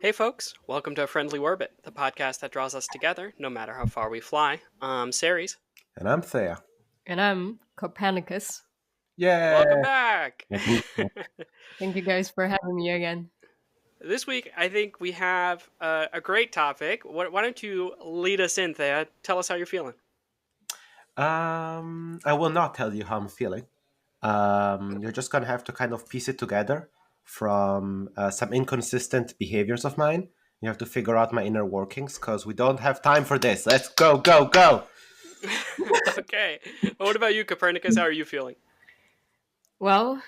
Hey folks, welcome to A Friendly Orbit, the podcast that draws us together no matter how far we fly. I'm Ceres. And I'm Thea. And I'm Copernicus. Welcome Yeah. back! Thank you guys for having me again. This week, I think we have a great topic. Why don't you lead us in, Thea? Tell us how you're feeling. I will not tell you how I'm feeling. You're just gonna have to kind of piece it together from some inconsistent behaviors of mine. You have to figure out my inner workings because we don't have time for this. Let's go, go, go. Okay. Well, what about you, Copernicus? How are you feeling? Well,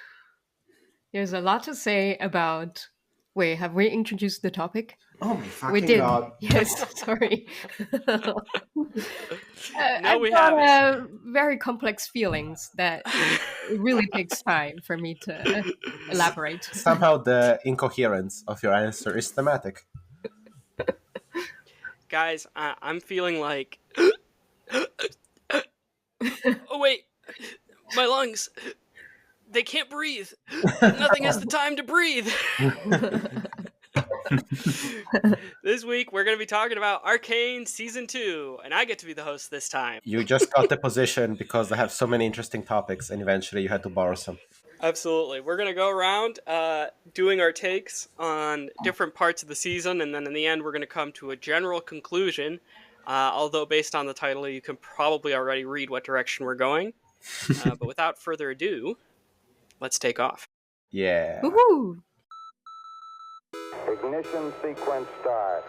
there's a lot to say about. Wait, have we introduced the topic? Oh my We fucking did. god. Yes, sorry. No, we I've got haven't. very complex feelings that it really takes time for me to elaborate. Somehow the incoherence of your answer is thematic. Guys, I'm feeling like... Oh, wait. My lungs. They can't breathe. Nothing has the time to breathe. This week, we're going to be talking about Arcane Season 2, and I get to be the host this time. You just got the position because I have so many interesting topics and eventually you had to borrow some. Absolutely. We're going to go around doing our takes on different parts of the season, and then in the end, we're going to come to a general conclusion. Although, based on the title, you can probably already read what direction we're going. But without further ado, let's take off. Yeah. Woohoo! Ignition sequence start.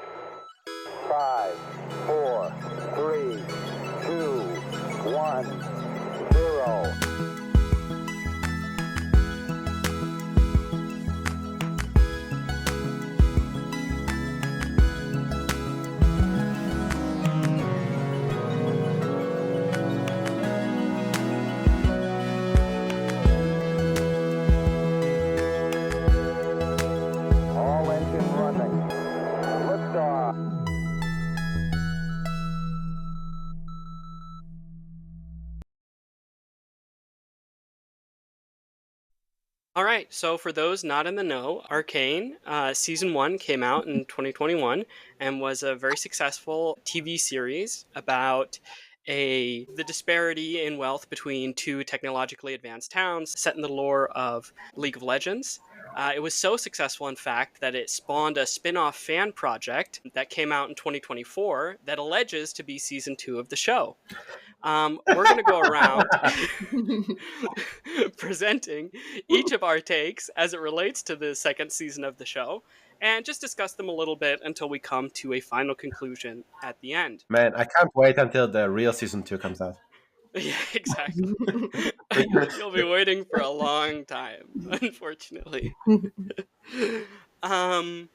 5, 4, 3, 2, 1, 0. All engine running. Liftoff. All right, so for those not in the know, Arcane Season 1 came out in 2021 and was a very successful TV series about the disparity in wealth between two technologically advanced towns set in the lore of League of Legends. It was so successful, in fact, that it spawned a spin-off fan project that came out in 2024 that alleges to be Season 2 of the show. We're going to go around presenting each of our takes as it relates to the second season of the show and just discuss them a little bit until we come to a final conclusion at the end. Man, I can't wait until the real season 2 comes out. Yeah, exactly. You'll be waiting for a long time, unfortunately. um,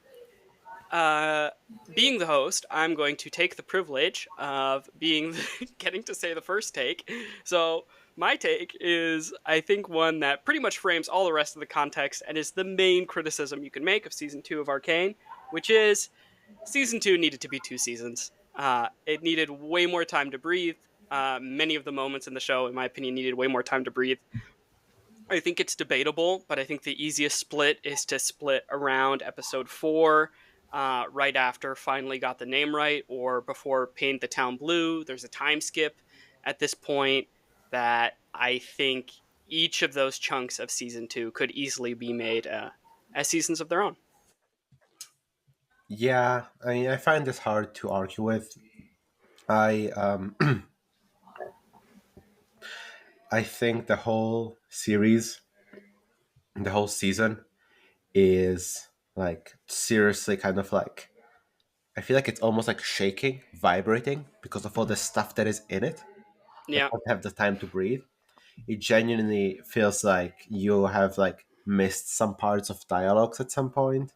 Being the host, I'm going to take the privilege of getting to say the first take. So my take is, I think, one that pretty much frames all the rest of the context and is the main criticism you can make of Season 2 of Arcane, which is Season 2 needed to be 2 seasons. It needed way more time to breathe. Many of the moments in the show, in my opinion, needed way more time to breathe. I think it's debatable, but I think the easiest split is to split around episode 4, right after Finally Got the Name Right, or before Paint the Town Blue. There's a time skip at this point that I think each of those chunks of Season 2 could easily be made as seasons of their own. Yeah, I mean, I find this hard to argue with. I I think the whole series, the whole season, is like seriously kind of like I feel like it's almost like shaking, vibrating because of all the stuff that is in it. That Yeah, don't have the time to breathe. It genuinely feels like you have like missed some parts of dialogues at some point.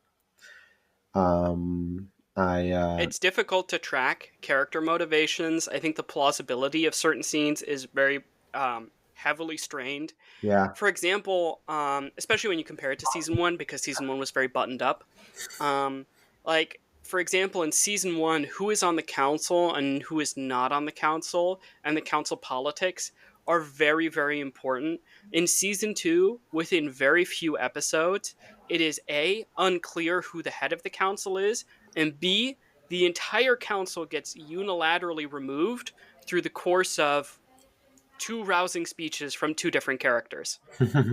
I it's difficult to track character motivations. I think the plausibility of certain scenes is very heavily strained. yeah. For example, especially when you compare it to Season 1, because Season 1 was very buttoned up. Um, like, for example, in Season 1, who is on the council and who is not on the council, and the council politics are very, very important. In season 2, within very few episodes, it is A, unclear who the head of the council is, and B, the entire council gets unilaterally removed through the course of 2 rousing speeches from 2 different characters. Yeah,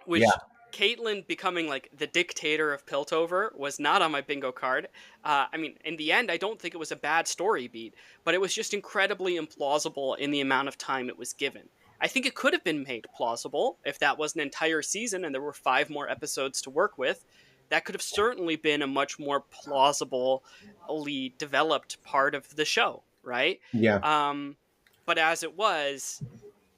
Which Caitlyn becoming like the dictator of Piltover was not on my bingo card. I mean, in the end, I don't think it was a bad story beat, but it was just incredibly implausible in the amount of time it was given. I think it could have been made plausible if that was an entire season and there were 5 more episodes to work with. That could have certainly been a much more plausibly developed part of the show, right? yeah, Um, but as it was,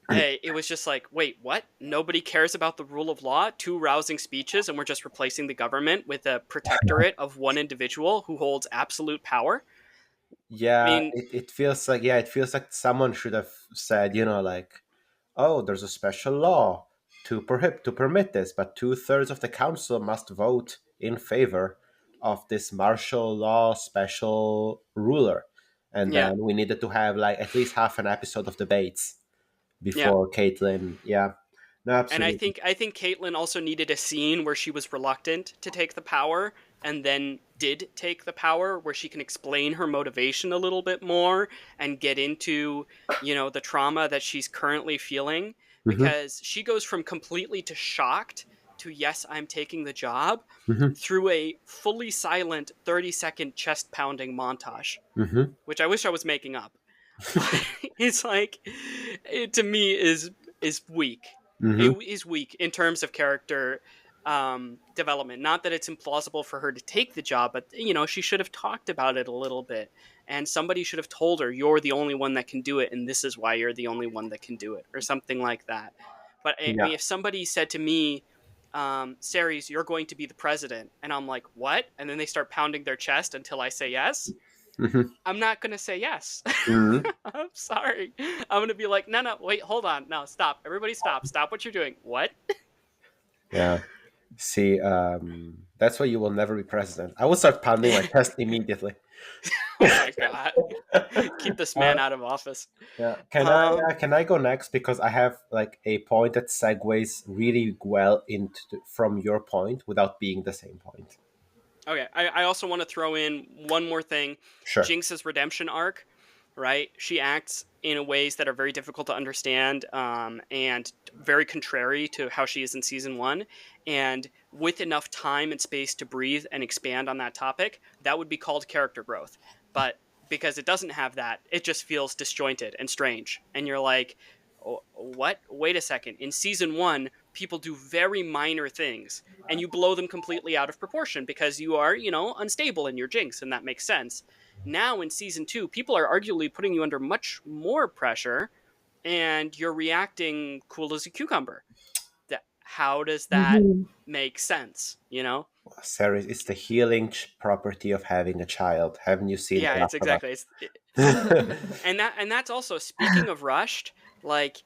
it was just like, wait, what? Nobody cares about the rule of law? 2 rousing speeches, and we're just replacing the government with a protectorate of one individual who holds absolute power? I yeah. mean, It feels like, yeah, it feels like someone should have said, like, oh, there's a special law to permit this, but 2/3 of the council must vote in favor of this martial law special ruler, and yeah. then we needed to have like at least half an episode of debates Yeah. before Caitlyn. Yeah, no, And I absolutely. think I think Caitlyn also needed a scene where she was reluctant to take the power and then did take the power, where she can explain her motivation a little bit more and get into, the trauma that she's currently feeling, Hmm. because she goes from completely to shocked to yes, I'm taking the job Hmm. through a fully silent 30-second chest pounding montage, Hmm. which I wish I was making up. But it's like, it to me is weak. It Hmm. is weak in terms of character development. Not that it's implausible for her to take the job, but she should have talked about it a little bit, and somebody should have told her, "You're the only one that can do it, and this is why you're the only one that can do it," or something like that. But I Yeah. mean, if somebody said to me, Ceres, you're going to be the president, and I'm like, what? And then they start pounding their chest until I say yes. Hmm. I'm not going to say yes. Hmm. I'm sorry. I'm going to be like, no, no, wait, hold on. No, stop. Everybody stop. Stop what you're doing. What? Yeah. See, that's why you will never be president. I will start pounding my chest immediately. Oh my God. Keep this man out of office. Yeah. Um, Can I go next, because I have like a point that segues really well into from your point without being the same point. okay. I also want to throw in one more thing. Sure. Jinx's redemption arc, right? She acts in ways that are very difficult to understand, and very contrary to how she is in season 1. And with enough time and space to breathe and expand on that topic, that would be called character growth. But because it doesn't have that, it just feels disjointed and strange. And you're like, what? Wait a second. In season 1, people do very minor things, and you blow them completely out of proportion because you are, unstable in your Jinx, and that makes sense. Now in season 2, people are arguably putting you under much more pressure, and you're reacting cool as a cucumber. How does that Mhm. make sense? Ceres, it's the healing property of having a child. Haven't you seen Yeah, enough it's about exactly. it? And that's also, speaking of rushed. Like,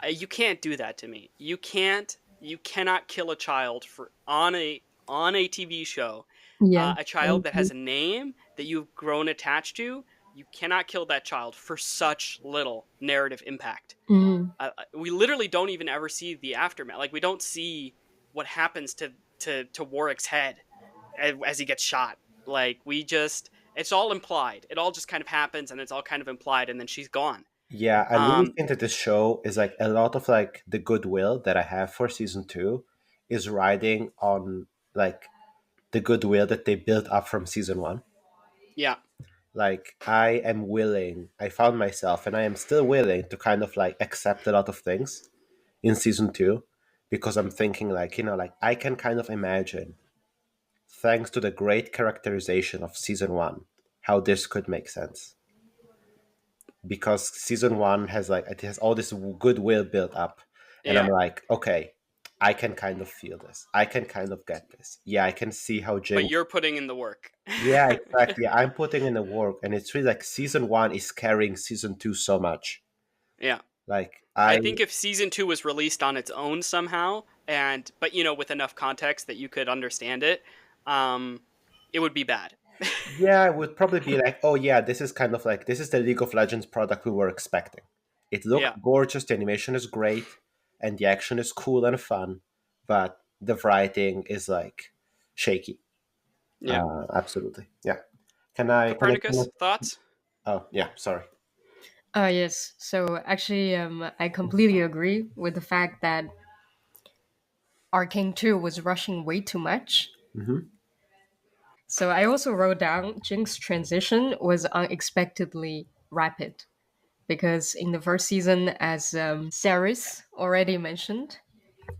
you can't do that to me. You cannot kill a child for on a TV show. Yeah, A I child that has agree. a name that you've grown attached to. You cannot kill that child for such little narrative impact. Mm. We literally don't even ever see the aftermath. Like, we don't see what happens to Warwick's head as he gets shot. Like, it's all implied. It all just kind of happens, and it's all kind of implied, and then she's gone. Yeah, I really Um, think that this show is like a lot of like the goodwill that I have for season two is riding on like the goodwill that they built up from season one. yeah, Like I am willing, I found myself and I am still willing to kind of like accept a lot of things in season two, because I'm thinking like, like I can kind of imagine, thanks to the great characterization of season one, how this could make sense. Because season one has like it has all this goodwill built up, and I'm yeah. like, okay, I can kind of feel this. I can kind of get this. Yeah, I can see how But Jinx. you're putting in the work. Yeah, exactly. I'm putting in the work, and it's really like season one is carrying season two so much. Yeah. Like I I, think if season 2 was released on its own somehow, but with enough context that you could understand it, um, it would be bad. yeah, I would probably be like, oh yeah, this is kind of like this is the League of Legends product we were expecting. It looked Yeah. gorgeous, the animation is great, and the action is cool and fun, but the writing is like shaky. Yeah. Absolutely. Yeah. Can I? Copernicus, thoughts? Oh, yeah. Sorry. Yes. So actually, I completely agree with the fact that Arcane 2 was rushing way too much. Hmm. So I also wrote down Jinx's transition was unexpectedly rapid because in the first season, as Ceres already mentioned,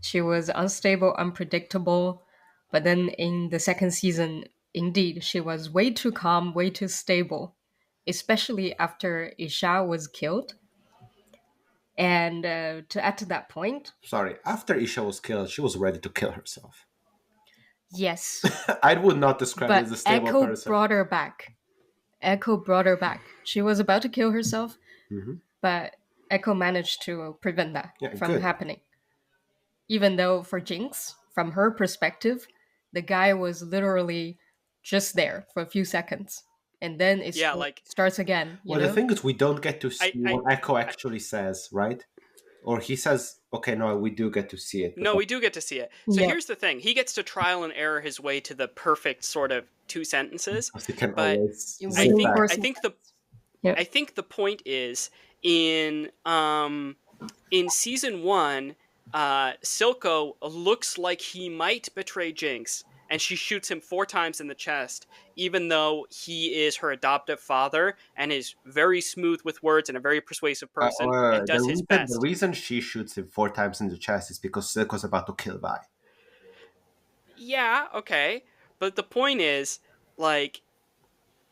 she was unstable, unpredictable. But then in the second season, indeed, she was way too calm, way too stable, especially after Isha was killed. And to add to that point, Sorry. After Isha was killed, she was ready to kill herself. yes, I would not describe her but as a stable Echo person. brought her back. Echo brought her back. She was about to kill herself, Hmm. but Echo managed to prevent that Yeah, from good. happening. Even though for Jinx, from her perspective, the guy was literally just there for a few seconds. And then it Yeah, like starts again, you Well, the know? thing is, we don't get to see I what Echo actually says, right? Or he says, okay, no, we do get to see it. No, we do get to see it. So Yeah. here's the thing. He gets to trial and error his way to the perfect sort of two sentences, Because he can but always It I zip really think back. I forcing. think the Yeah. I think the point is in season 1, Silco looks like he might betray Jinx, and she shoots him 4 times in the chest, even though he is her adoptive father and is very smooth with words and a very persuasive person and The does his reason the best. reason she shoots him 4 times in the chest is because Silco's about to kill Vi. Yeah, okay. But the point is, like,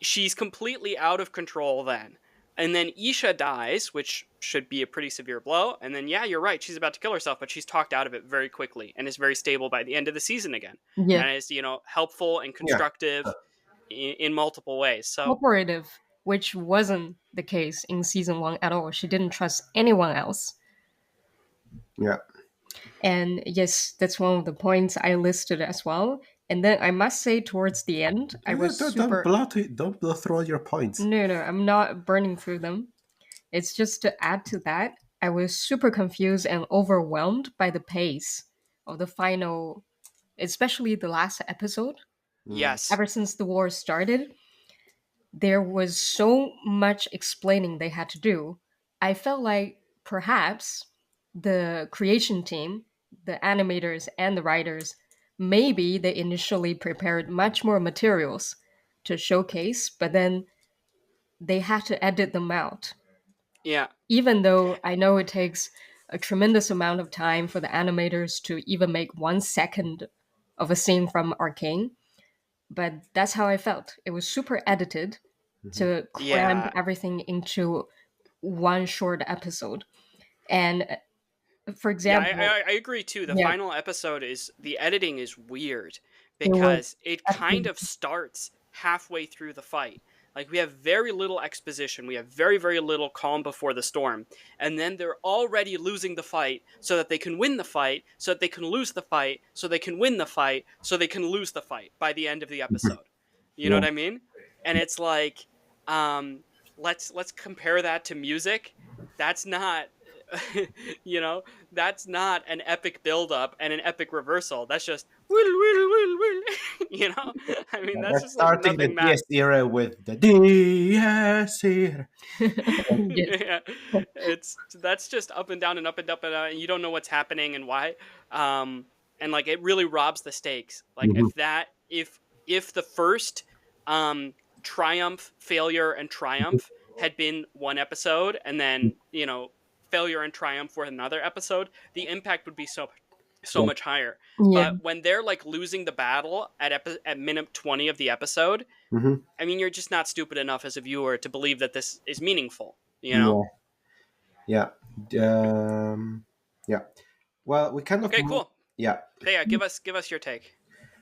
she's completely out of control then. And then Isha dies, which should be a pretty severe blow. And then, yeah, you're right. She's about to kill herself, but she's talked out of it very quickly and is very stable by the end of the season again. Yeah. And is, helpful and Yeah. constructive in multiple ways. So, Cooperative, which wasn't the case in season 1 at all. She didn't trust anyone else. Yeah. And yes, that's one of the points I listed as well. And then I must say, towards the end, I was super. Don't blow through all your points. No, no, I'm not burning through them. It's just to add to that, I was super confused and overwhelmed by the pace of the final, especially the last episode. yes. Ever since the war started, there was so much explaining they had to do. I felt like perhaps the creation team, the animators and the writers, maybe they initially prepared much more materials to showcase, but then they had to edit them out. Yeah. Even though I know it takes a tremendous amount of time for the animators to even make 1 second of a scene from Arcane, but that's how I felt. It was super edited to cram Yeah. everything into one short episode. And for Yeah, example, I agree too. The yeah, final episode the editing is weird it was because it kind of starts halfway through the fight. Like we have very little exposition, we have very, very little calm before the storm, and then they're already losing the fight so that they can win the fight, so that they can lose the fight, so they can win the fight, so they can lose the fight by the end of the episode. You know Yeah. what I mean? And it's like, um, let's compare that to music. That's not you know, that's not an epic build-up and an epic reversal. That's just you know. I mean, that's We're just like starting the nothing matters. DS era with the DS era. yes, Yeah, that's just up and down and up and up and down, and you don't know what's happening and why. And like it really robs the stakes. Like Mhm. if the first triumph, failure, and triumph had been one episode, and then failure and triumph were another episode, the impact would be so Yeah. much higher. yeah, But when they're like losing the battle at minute 20 of the episode, Mhm. I mean, you're just not stupid enough as a viewer to believe that this is meaningful. Yeah. Yeah. Well, we kind of Okay, cool. Yeah. Thea, give us your take.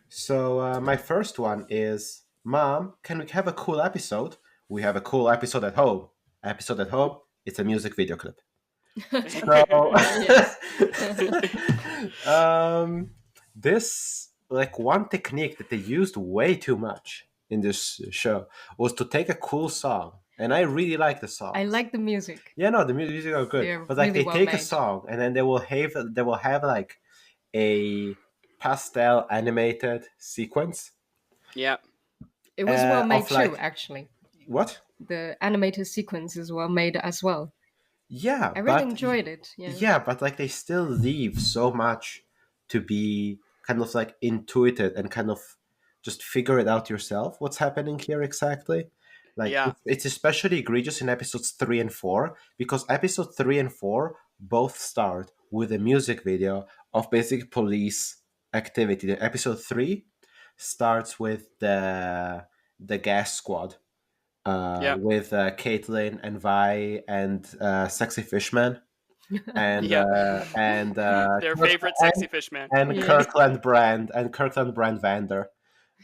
So my first one is, Mom, can we have a cool episode? We have a cool episode at home. Episode at home. It's a music video clip. So, this like one technique that they used way too much in this show was to take a cool song and I really like the songs. I like the music. Yeah, no, the music are good, They're but like really they well take a made. song and then they will have like a pastel animated sequence It was well made of too, like actually. what? The animated sequence is well made as well. Yeah, I really but enjoyed it. Yeah. yeah, but like they still leave so much to be kind of like intuitive and kind of just figure it out yourself what's happening here exactly. Like Yeah. it's especially egregious in episodes 3 and 4 because episode 3 and 4 both start with a music video of basic police activity. The episode 3 starts with the gas squad Yeah. with Caitlin and Vi and Sexy Fishman Yeah. and Their Kirk- favorite sexy fish man. and Yeah. Kirkland Brand Vander.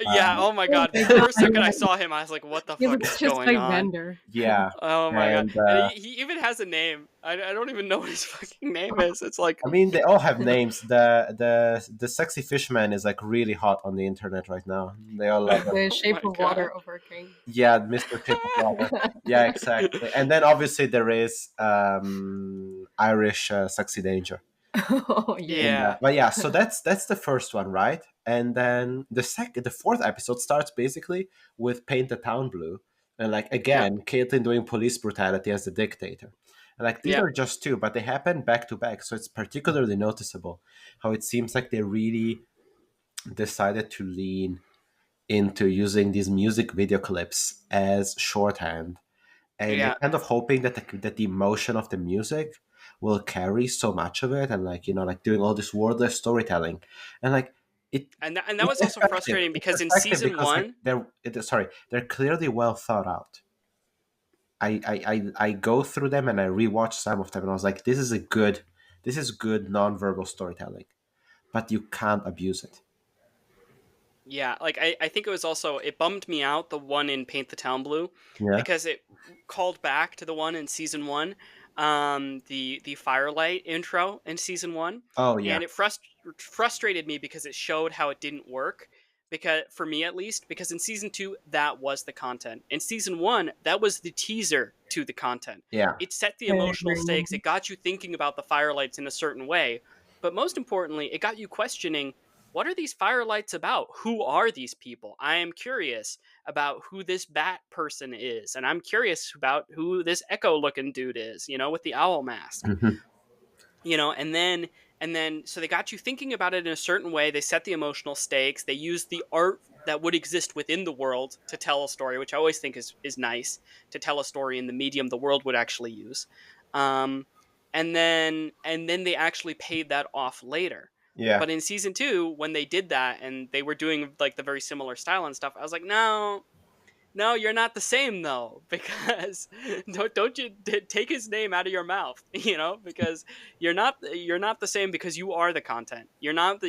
Yeah, oh my god. I The just first second I saw him, I was like, what the He fuck looks is just going like on? Vander. Yeah, Oh my god. and And he even has a name. I don't even know what his fucking name is. It's like, I mean they all have names. The Sexy Fishman is like really hot on the internet right now. They all love him. The oh shape my of god. water of Arcane. Yeah, Mr. Chip of Water. Yeah, exactly. And then obviously there is Irish Sexy Danger. Oh yeah. Yeah. But yeah, so that's the first one, right? And then the fourth episode starts basically with Paint the Town Blue, and like Yeah. again, Caitlyn doing police brutality as the dictator. And like these Yeah. are just two, but they happen back to back, so it's particularly noticeable how it seems like they really decided to lean into using these music video clips as shorthand, and they're Yeah. kind of hoping that the emotion of the music will carry so much of it, and like like doing all this wordless storytelling, and like And that it's was also effective. frustrating It's because in effective season because like 1, they're clearly well thought out. I go through them and I rewatch some of them and I was like, this is good nonverbal storytelling, but you can't abuse it. yeah, like I think it was also, it bummed me out, the one in Paint the Town Blue, Yeah. because it called back to the one in season 1, the Firelight intro in season 1, Oh yeah. and it frustrated me because it showed how it didn't work, because for me at least, because in season 2 that was the content. In season 1 that was the teaser to the content. Yeah. It set the I emotional agree. stakes. It got you thinking about the firelights in a certain way, but most importantly, it got you questioning, what are these firelights about? Who are these people? I am curious about who this bat person is, and I'm curious about who this echo looking dude is, with the owl mask. Mhm. And then so they got you thinking about it in a certain way. They set the emotional stakes. They used the art that would exist within the world to tell a story, which I always think is nice, to tell a story in the medium the world would actually use. And then they actually paid that off later. Yeah. But in season 2, when they did that and they were doing like the very similar style and stuff, I was like, no, you're not the same though, because don't you take his name out of your mouth, because you're not the same, because you are the content. You're not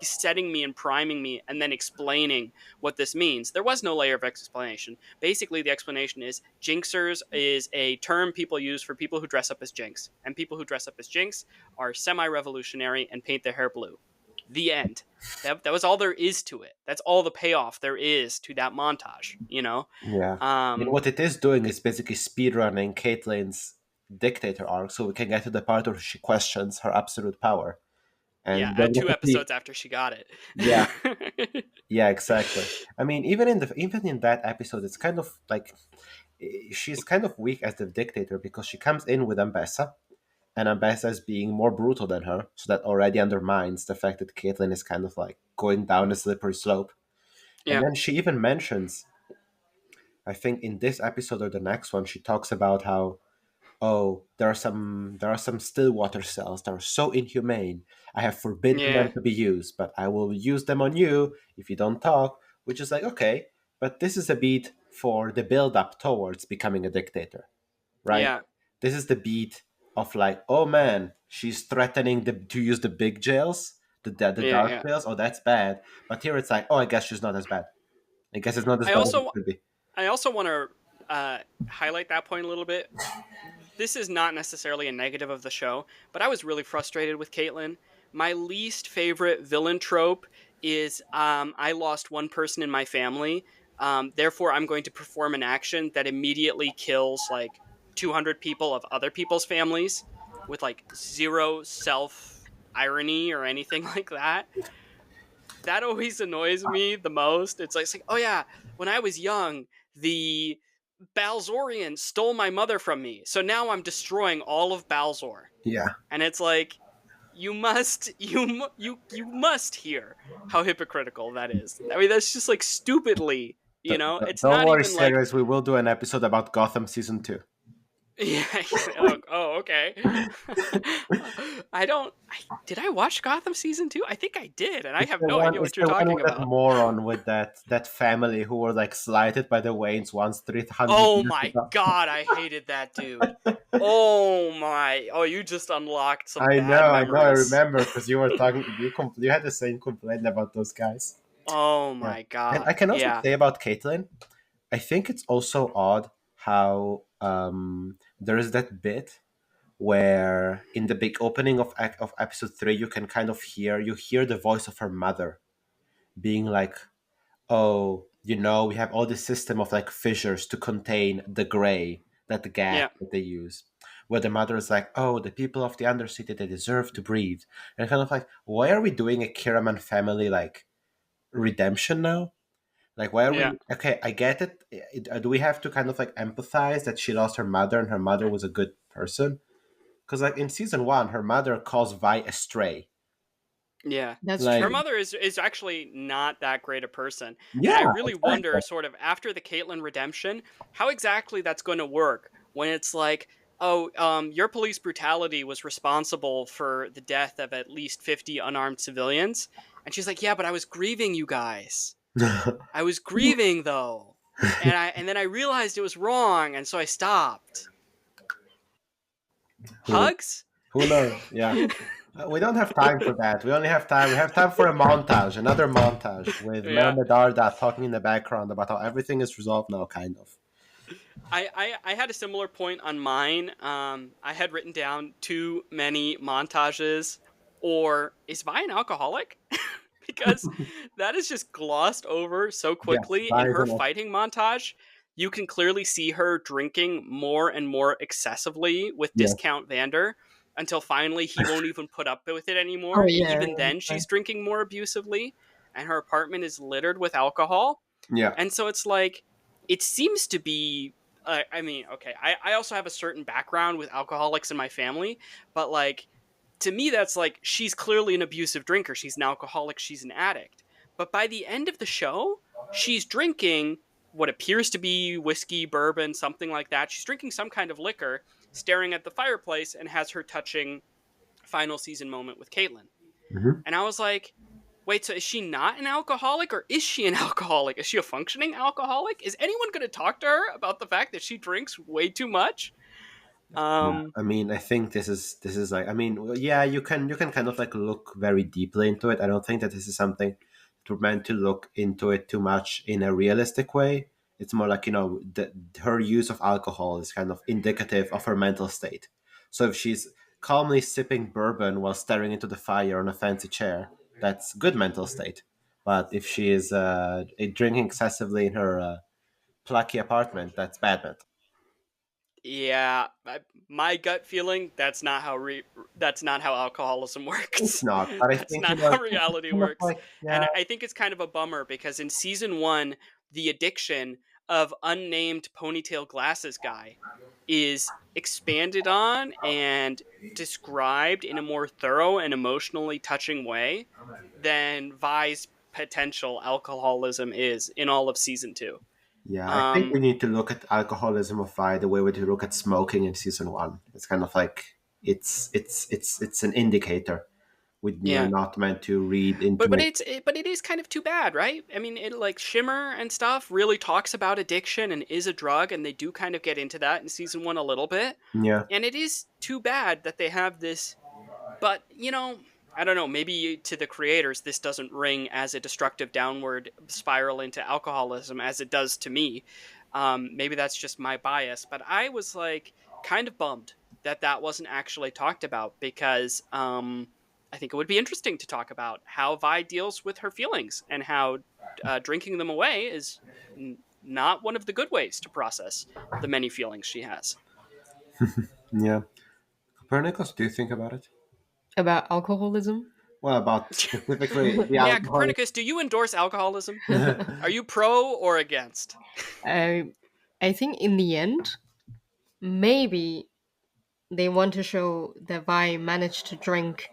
setting me and priming me and then explaining what this means. There was no layer of explanation. Basically, the explanation is Jinxers is a term people use for people who dress up as Jinx, and people who dress up as Jinx are semi-revolutionary and paint their hair blue. The end. That was all there is to it. That's all the payoff there is to that montage, Yeah. I mean, what it is doing is basically speedrunning Caitlyn's dictator arc, so we can get to the part where she questions her absolute power. And Yeah, then at we 2 can see- episodes after she got it. Yeah. Yeah, exactly. I mean, even in that episode, it's kind of like she's kind of weak as the dictator because she comes in with Ambessa, and Ambessa is being more brutal than her, so that already undermines the fact that Caitlyn is kind of like going down a slippery slope. And Yeah. then she even mentions, I think in this episode or the next one, she talks about how, oh, there are some still water cells that are so inhumane. I have forbidden Yeah. them to be used, but I will use them on you if you don't talk. Which is like, okay, but this is a beat for the build up towards becoming a dictator, right? Yeah. This is the beat of like, oh man, she's threatening to use the big jails, the dark Yeah. jails. Oh, that's bad. But here it's like, oh, I guess she's not as bad. I guess it's not as I bad as it also could be. I also want to highlight that point a little bit. This is not necessarily a negative of the show, but I was really frustrated with Caitlyn. My least favorite villain trope is I lost one person in my family Therefore, I'm going to perform an action that immediately kills like 200 people of other people's families with like zero self irony or anything like that. That always annoys me the most. It's like, oh yeah, when I was young, the Balzorians stole my mother from me, so now I'm destroying all of Balzor. Yeah. And it's like, you must you must hear how hypocritical that is. I mean, that's just like stupidly, it's Don't not worry, even like, Ceres. We will do an episode about Gotham season 2. yeah. Okay. Did I watch Gotham season 2? I think I did, and I have no idea It's what you're the one talking with that about. moron with that family who were like slighted by the Waynes once 300 Oh years my ago. god, I hated that dude. Oh, you just unlocked some I bad I memories. remember because you were talking. You had the same complaint about those guys. Oh Yeah, my and I god. can also Yeah. say about Caitlyn, I think it's also odd how there is that bit where in the big opening of episode 3 you can kind of hear the voice of her mother being like, oh, we have all this system of like fissures to contain the gray, that gas Yeah. that they use, where the mother is like, oh, the people of the undercity, they deserve to breathe. And kind of like, why are we doing a Kiraman family like redemption now? Like, why are Yeah. we? Okay, I get it. Do we have to kind of like empathize that she lost her mother and her mother was a good person? Because like in season 1, her mother calls Vi a stray. Yeah. That's Like, Her true. mother is actually not that great a person. And I yeah, really exactly. wonder, sort of, after the Caitlyn redemption, how exactly that's going to work when it's like, oh, your police brutality was responsible for the death of at least 50 unarmed civilians. And she's like, yeah, but I was grieving, you guys. I was grieving, though. And then I realized it was wrong, and so I stopped. who Hugs? who knows? Yeah. We don't have time for that. We only have time. We have time for a montage, another montage with Mel Yeah. Medarda talking in the background about how everything is resolved now, kind of. I had a similar point on mine. I had written down too many montages, or is Vi an alcoholic? Because that is just glossed over so Yes, quickly in that is her an. fighting montage. You can clearly see her drinking more and more excessively with Yes. Discount Vander until finally he won't even put up with it Oh anymore. And yeah. even then, she's drinking more abusively, and her apartment is littered with alcohol. Yeah. And so it's like, it seems to be. I mean, okay, I also have a certain background with alcoholics in my family, but like, to me, that's like, she's clearly an abusive drinker. She's an alcoholic, she's an addict. But by the end of the show, she's drinking what appears to be whiskey, bourbon, something like that. She's drinking some kind of liquor, staring at the fireplace, and has her touching final season moment with Caitlyn. Hmm. And I was like, wait, so is she not an alcoholic, or is she an alcoholic? Is she a functioning alcoholic? Is anyone going to talk to her about the fact that she drinks way too much? Yeah. Um, I mean, I think this is like, I mean, well, yeah, you can kind of like look very deeply into it. I don't think that this is something that we're meant to look into it too much in a realistic way. It's more like, her use of alcohol is kind of indicative of her mental state. So if she's calmly sipping bourbon while staring into the fire on a fancy chair, that's good mental state. But if she is drinking excessively in her plucky apartment, that's bad mental. yeah, my gut feeling, that's not how alcoholism It's works. not, but I That's think not how it's reality kind of works. like, yeah. And I think it's kind of a bummer because in season 1, the addiction of unnamed ponytail glasses guy is expanded on and described in a more thorough and emotionally touching way than Vi's potential alcoholism is in all of season 2. Yeah, I think Um, we need to look at alcoholism of Vi the way we do look at smoking in season 1. It's kind of like it's an indicator. We're yeah. not meant to read But into but it. but it is kind of too bad, right? I mean, it like Shimmer and stuff really talks about addiction and is a drug, and they do kind of get into that in season 1 a little bit. Yeah, And it is too bad that they have this. But I don't know. Maybe to the creators, this doesn't ring as a destructive downward spiral into alcoholism as it does to me. Maybe that's just my bias, but I was like kind of bummed that that wasn't actually talked about because I think it would be interesting to talk about how Vi deals with her feelings and how drinking them away is not one of the good ways to process the many feelings she has. Yeah. Copernicus, do you think about it? About alcoholism. Well, about specifically the Yeah, alcoholic. Copernicus, do you endorse alcoholism? Are you pro or against? I I think in the end, maybe they want to show that Vi managed to drink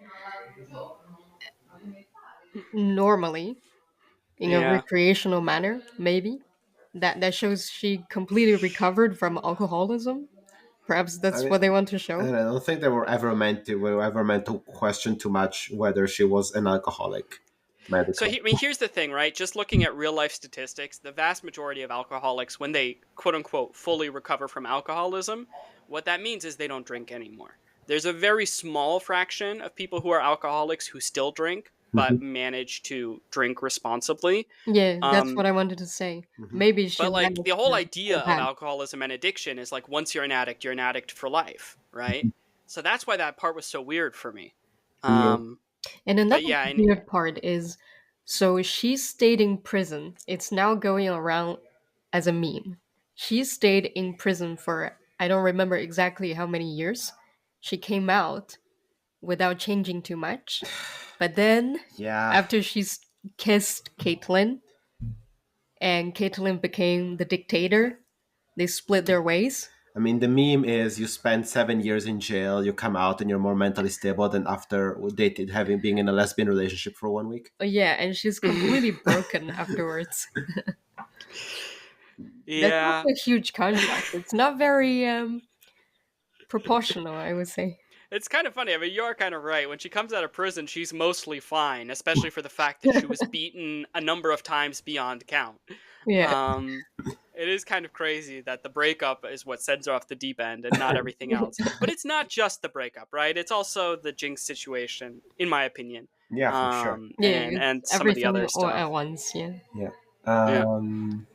normally in a Yeah. recreational manner. Maybe that shows she completely recovered from alcoholism. Perhaps I that's mean, what they want to I show. don't think they were ever meant to question too much whether she was an alcoholic So medically. I mean, here's the thing, right? Just looking at real life statistics, the vast majority of alcoholics, when they quote unquote fully recover from alcoholism, what that means is they don't drink anymore. There's a very small fraction of people who are alcoholics who still drink, but Mhm, manage to drink responsibly. Yeah, that's Um, what I wanted to say. mhm. Maybe she but like the managed whole to idea go of back. alcoholism and addiction is like once you're an addict for life, right? So that's why that part was so weird for me. Yeah. Um, And but another yeah, and weird part is so she stayed in prison. It's now going around as a meme. She stayed in prison for, I don't remember exactly how many years. She came out without changing too much. But then, Yeah. after kissed Caitlyn and Caitlyn became the dictator, they split their ways. I mean, the meme is you spend 7 years in jail, you come out, and you're more mentally stable than after dated, having being in a lesbian relationship for 1 week. Oh, yeah, and she's completely broken afterwards. That's yeah, also a huge contrast. It's not very proportional, I would say. it's kind of funny. I mean, you are kind of right. When she comes out of prison, she's mostly fine, especially for the fact that she was beaten a number of times beyond count. Yeah. Um, it is kind of crazy that the breakup is what sends her off the deep end and not everything else. But it's not just the breakup, right? It's also the Jinx situation, in my opinion, Yeah, for sure. Yeah, and it's some of the everything other all stuff. at once, yeah. Yeah. Yeah, Um,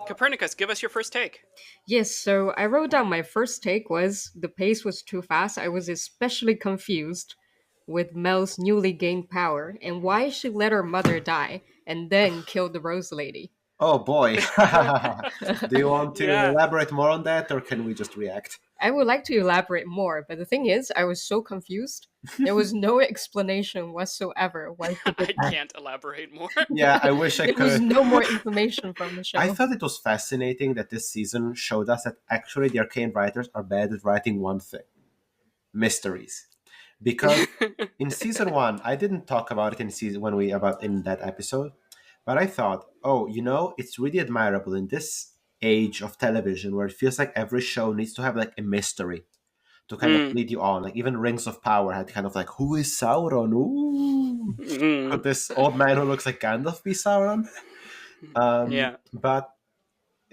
Copernicus, give us your first take. Yes, so I wrote down my first take was the pace was too fast. I was especially confused with Mel's newly gained power and why she let her mother die and then killed the Rose Lady. oh boy. Do you want to Yeah. elaborate more on that, or can we just react? I would like to elaborate more, but the thing is, I was so confused. There was no explanation whatsoever why she did I that. can't elaborate more. Yeah, I wish I There was could. no more information from the I show. thought it was fascinating that this season showed us that actually the Arcane writers are bad at writing one thing: mysteries. Because in season one, I didn't talk about it in season when we about in that episode, but I thought, oh, it's really admirable in this age of television where it feels like every show needs to have like a mystery to kind of Mm, lead you on. Like even Rings of Power had kind of like, who is Sauron? Ooh, could mm, this old man who looks like Gandalf be Sauron? yeah, But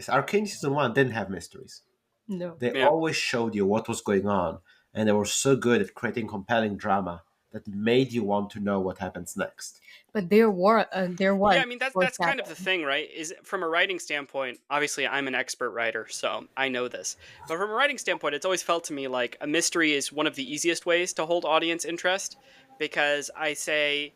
Arcane season one didn't have mysteries. No. They yeah. always showed you what was going on, and they were so good at creating compelling drama that made you want to know what happens next. But there Yeah, was I mean that's kind of the foreshadowing. thing, right? Is from a writing standpoint, obviously I'm an expert writer, so I know this. But from a writing standpoint, it's always felt to me like a mystery is one of the easiest ways to hold audience interest because I say,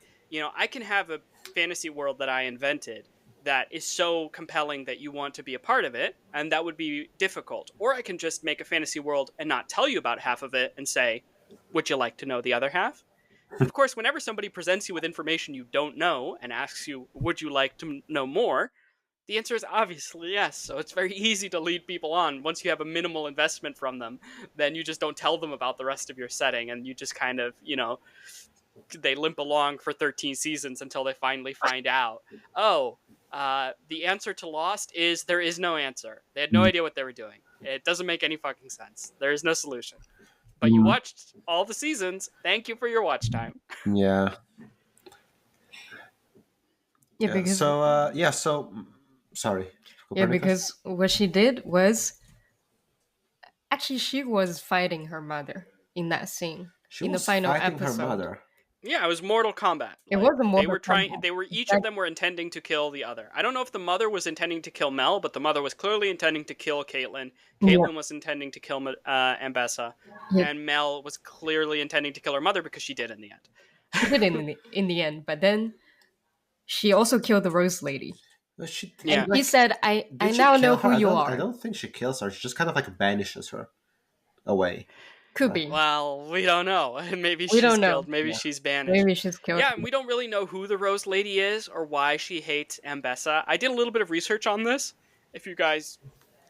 I can have a fantasy world that I invented that is so compelling that you want to be a part of it, and that would be difficult. Or I can just make a fantasy world and not tell you about half of it and say, "Would you like to know the other half?" And of course, whenever somebody presents you with information you don't know and asks you, would you like to know more? The answer is obviously yes. So it's very easy to lead people on. Once you have a minimal investment from them, then you just don't tell them about the rest of your setting and you just kind of, they limp along for 13 seasons until they finally find out, oh, the answer to Lost is there is no answer. They had no idea what they were doing. It doesn't make any fucking sense. There is no solution. But you Mm, watched all the seasons. Thank you for your watch time. yeah. Yeah, Yeah. because Sorry, yeah, Copernicus. because what she did was actually she was fighting her mother in that scene She in the was final fighting her episode. mother. Yeah, it was Mortal Kombat. It Like was a they Mortal were trying. Kombat. They were each of Exactly. them were intending to kill the other. I don't know if the mother was intending to kill Mel, but the mother was clearly intending to kill Caitlyn. Yeah. Caitlyn was intending to kill Ambessa, Yeah. and Mel was clearly intending to kill her mother because she did in the end. She did in the end, but then she also killed the Rose Lady. No, she Yeah. And he said, I did she now know kill her? who you I are. don't think she kills her. She just kind of like banishes her away. Could Like, be. Well, we don't know. Maybe We she's don't know. killed. Maybe Yeah. she's banished. Maybe she's killed. Yeah, and we don't really know who the Rose Lady is or why she hates Ambessa. I did a little bit of research on this. If you guys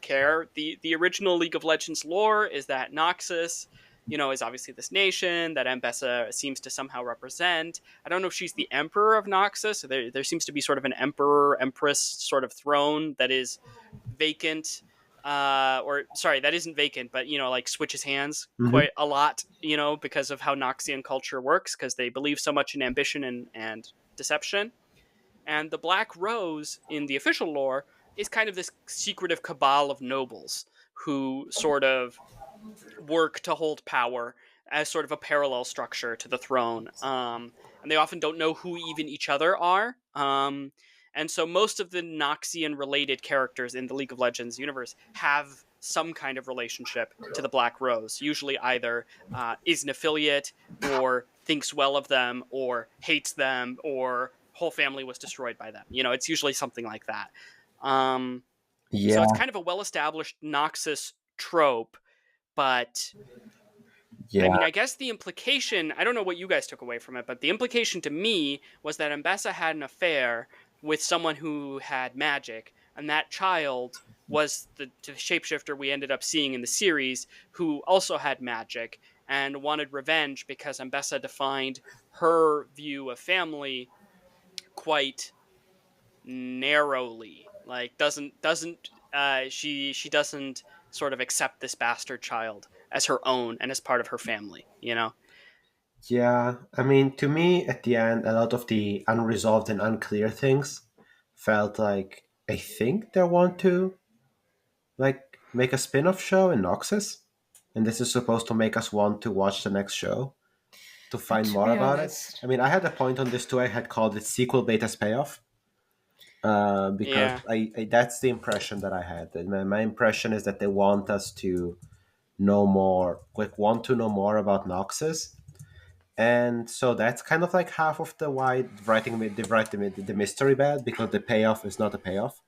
care, the original League of Legends lore is that Noxus, is obviously this nation that Ambessa seems to somehow represent. I don't know if she's the Emperor of Noxus. There seems to be sort of an Emperor Empress sort of throne that is vacant. Or sorry, that isn't vacant, but like switches hands quite a lot, because of how Noxian culture works, because they believe so much in ambition and deception. And the Black Rose in the official lore is kind of this secretive cabal of nobles who sort of work to hold power as sort of a parallel structure to the throne. And they often don't know who even each other are. And so most of the Noxian related characters in the League of Legends universe have some kind of relationship to the Black Rose, usually either is an affiliate or thinks well of them or hates them or whole family was destroyed by them. It's usually something like that. So yeah, it's kind of a well-established Noxus trope, but yeah, I mean, I guess the implication, I don't know what you guys took away from it, but the implication to me was that Ambessa had an affair with someone who had magic, and that child was the shapeshifter we ended up seeing in the series, who also had magic and wanted revenge because Ambessa defined her view of family quite narrowly. Like she doesn't sort of accept this bastard child as her own and as part of her family. yeah. I mean, to me, at the end, a lot of the unresolved and unclear things felt like I think they want to like make a spin-off show in Noxus, and this is supposed to make us want to watch the next show to But find to more be about it. honest, I mean, I had a point on this too. I had called it sequel beta's payoff. Because Yeah. I that's the impression that I had. My impression is that they want us to know more, like want to know more about Noxus, and so that's kind of like half of the why they write the mystery bad, because the payoff is not a payoff.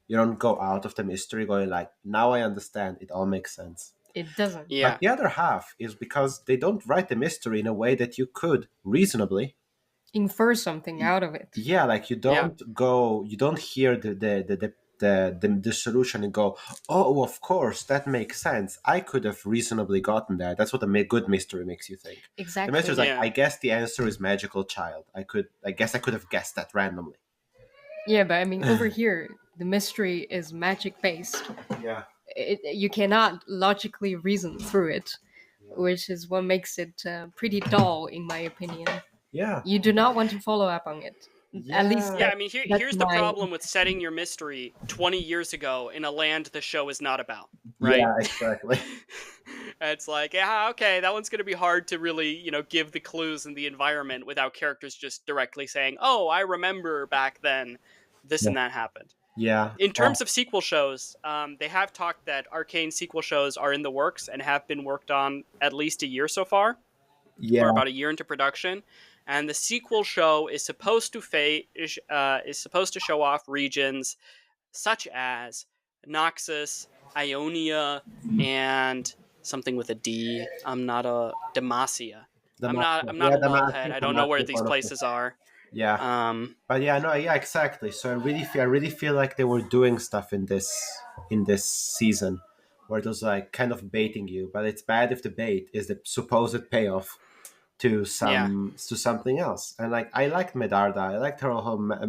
You don't go out of the mystery going like, now I understand, it all makes sense. it doesn't. Yeah. But the other half is because they don't write the mystery in a way that you could reasonably. Infer something out of it. Yeah, like you don't hear the solution and go, oh, of course, that makes sense. I could have reasonably gotten that. That's what a good mystery makes you think. The Exactly. mystery is like, Yeah. I guess the answer is magical child. I guess I could have guessed that randomly. Yeah, but I mean, over here, the mystery is magic based. Yeah. You cannot logically reason through it, which is what makes it pretty dull, in my opinion. Yeah. You do not want to follow up on it. At least, Yeah, I mean, that's here's the my- problem with setting your mystery 20 years ago in a land the show is not about, right? Yeah, exactly. It's like, yeah, okay, that one's going to be hard to really, give the clues in the environment without characters just directly saying, oh, I remember back then this and that happened. Yeah. In terms of sequel shows, they have talked that Arcane sequel shows are in the works and have been worked on at least a year so far, yeah. or about a year into production. And the sequel show is supposed to show off regions such as Noxus, Ionia, and something with a D. I'm not a Demacia. I'm not a nullhead. I don't know where these places are. Yeah. But yeah, no, yeah, exactly. So I really feel like they were doing stuff in this season where it was like kind of baiting you, but it's bad if the bait is the supposed payoff to something else. And like I liked Medarda, I liked her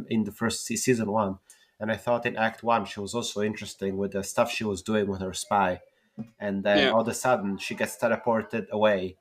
in the first season 1, and I thought in Act 1 she was also interesting with the stuff she was doing with her spy, and then all of a sudden she gets teleported away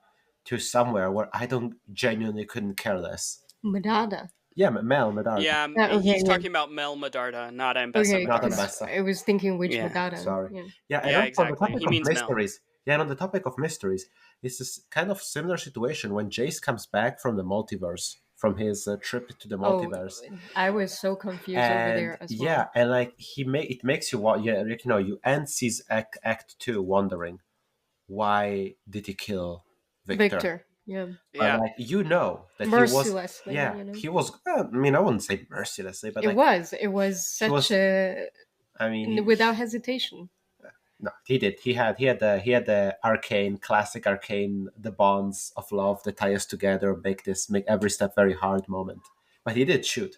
to somewhere where I don't genuinely couldn't care less. Medarda. Yeah, Medarda. Yeah, he's talking about Mel Medarda, not Ambessa. Okay, Not 'cause Ambessa. I was thinking which Yeah, Medarda. Sorry. Yeah. And Yeah, on exactly. the topic He of means Mel. mysteries. Yeah, and on the topic of mysteries, it's this kind of similar situation when Jace comes back from the multiverse from his trip to the Oh, multiverse. I was so confused over And there as yeah, well. and like it makes you you end season act 2 wondering why did he kill Victor? Yeah. But Yeah. like that Mercilessly, he was. I mean, I wouldn't say mercilessly, but It was. It was he was. such a I mean, without hesitation. no, he did. He had the arcane, classic arcane, the bonds of love that tie us together, make every step very hard moment. But he did shoot.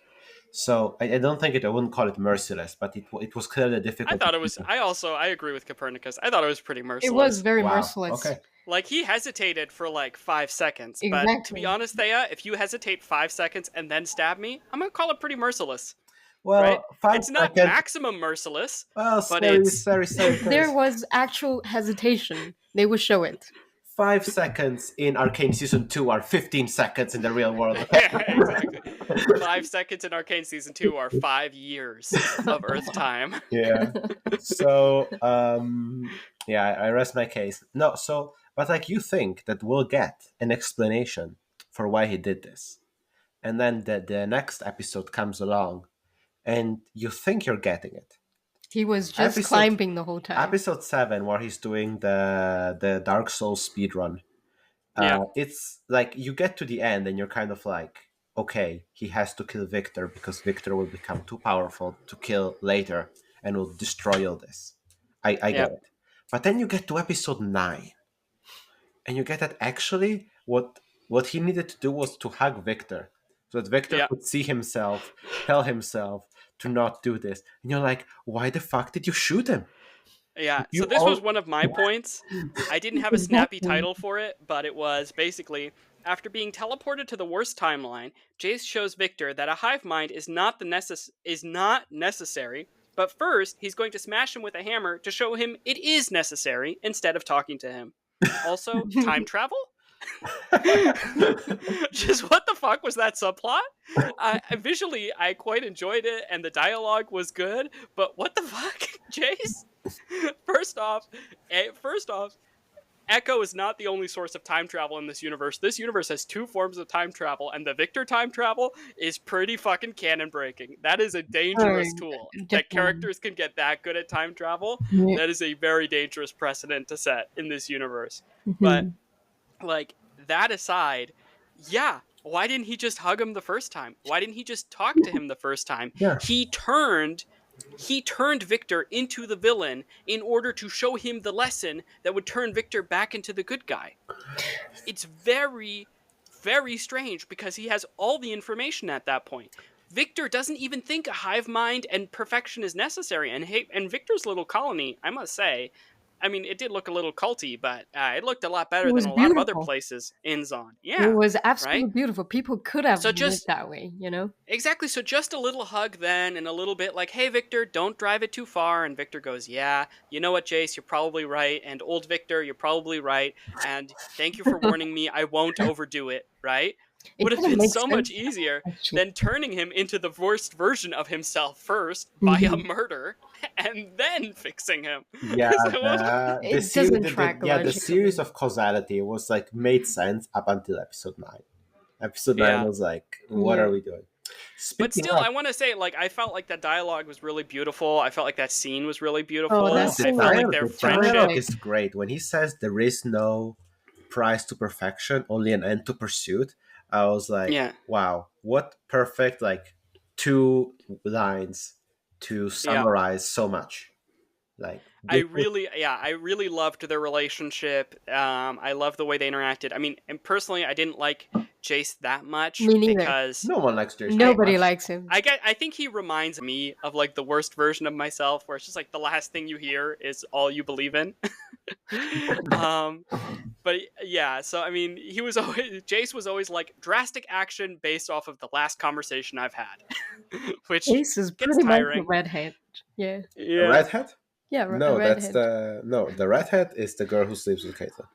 So I don't think I wouldn't call it merciless, but it was clearly I difficult. thought it was. I agree with Copernicus. I thought it was pretty merciless. It was very Wow. merciless. Okay. Like, he hesitated for like 5 seconds. But to Exactly. be honest, Thea, if you hesitate 5 seconds and then stab me, I'm gonna call it pretty merciless. Well, Right? 5 It's not seconds. maximum merciless. Well, but Ceres. There was actual hesitation. They would show it. 5 seconds in Arcane Season 2 are 15 seconds in the real world. Yeah, exactly. 5 seconds in Arcane Season 2 are 5 years of Earth time. Yeah. So, I rest my case. No, so, but like you think that we'll get an explanation for why he did this. And then the next episode comes along and you think you're getting it. He was just climbing the whole time. Episode 7, where he's doing the Dark Souls speedrun. Yeah. It's like you get to the end and you're kind of like, okay, he has to kill Victor because Victor will become too powerful to kill later and will destroy all this. I get it. But then you get to episode 9 and you get that actually what he needed to do was to hug Victor so that Victor could see himself, tell himself to not do this. And you're like, why the fuck did you shoot him? Yeah, so this was one of my points. I didn't have a snappy title for it, but it was basically, after being teleported to the worst timeline, Jace shows Victor that a hive mind is not necessary, but first he's going to smash him with a hammer to show him it is necessary instead of talking to him. Also, time travel? Just what the fuck was that subplot? Visually, I quite enjoyed it, and the dialogue was good, but what the fuck, Jace? First off, Echo is not the only source of time travel in this universe. This universe has 2 forms of time travel, and the Victor time travel is pretty fucking canon breaking. That is a dangerous tool. That characters can get that good at time travel, that is a very dangerous precedent to set in this universe. But, like, that aside, yeah, why didn't he just hug him the first time? Why didn't he just talk to him the first time? Yeah. He turned Victor into the villain in order to show him the lesson that would turn Victor back into the good guy. It's very, very strange because he has all the information at that point. Victor doesn't even think a hive mind and perfection is necessary. And Victor's little colony, I must say, I mean, it did look a little culty, but it looked a lot better than a lot of other places in Zon. Yeah, it was absolutely beautiful. People could have lived that way, you know? Exactly. So just a little hug then, and a little bit like, hey, Victor, don't drive it too far. And Victor goes, yeah, you know what, Jace, you're probably right. And old Victor, you're probably right. And thank you for warning me. I won't overdo it, right? Would have been so much easier than turning him into the worst version of himself first by a murder and then fixing him. Yeah, it doesn't track the series of causality was like made sense up until episode 9. Episode 9 was like, what are we doing? But still, I want to say, like, I felt like that dialogue was really beautiful. I felt like that scene was really beautiful. I felt like their friendship is great. When he says there is no prize to perfection, only an end to pursuit, I was like, wow, what perfect, like, 2 lines to summarize so much. Like, I really loved their relationship. I love the way they interacted. I mean, and personally, I didn't like Jace that much because no one likes Jace. Nobody likes him. I think he reminds me of like the worst version of myself, where it's just like the last thing you hear is all you believe in. But yeah, so I mean, Jace was always like drastic action based off of the last conversation I've had, which Jace is pretty much a redhead. Yeah. A redhead? Yeah, no, that's the redhead is the girl who sleeps with Caitlyn.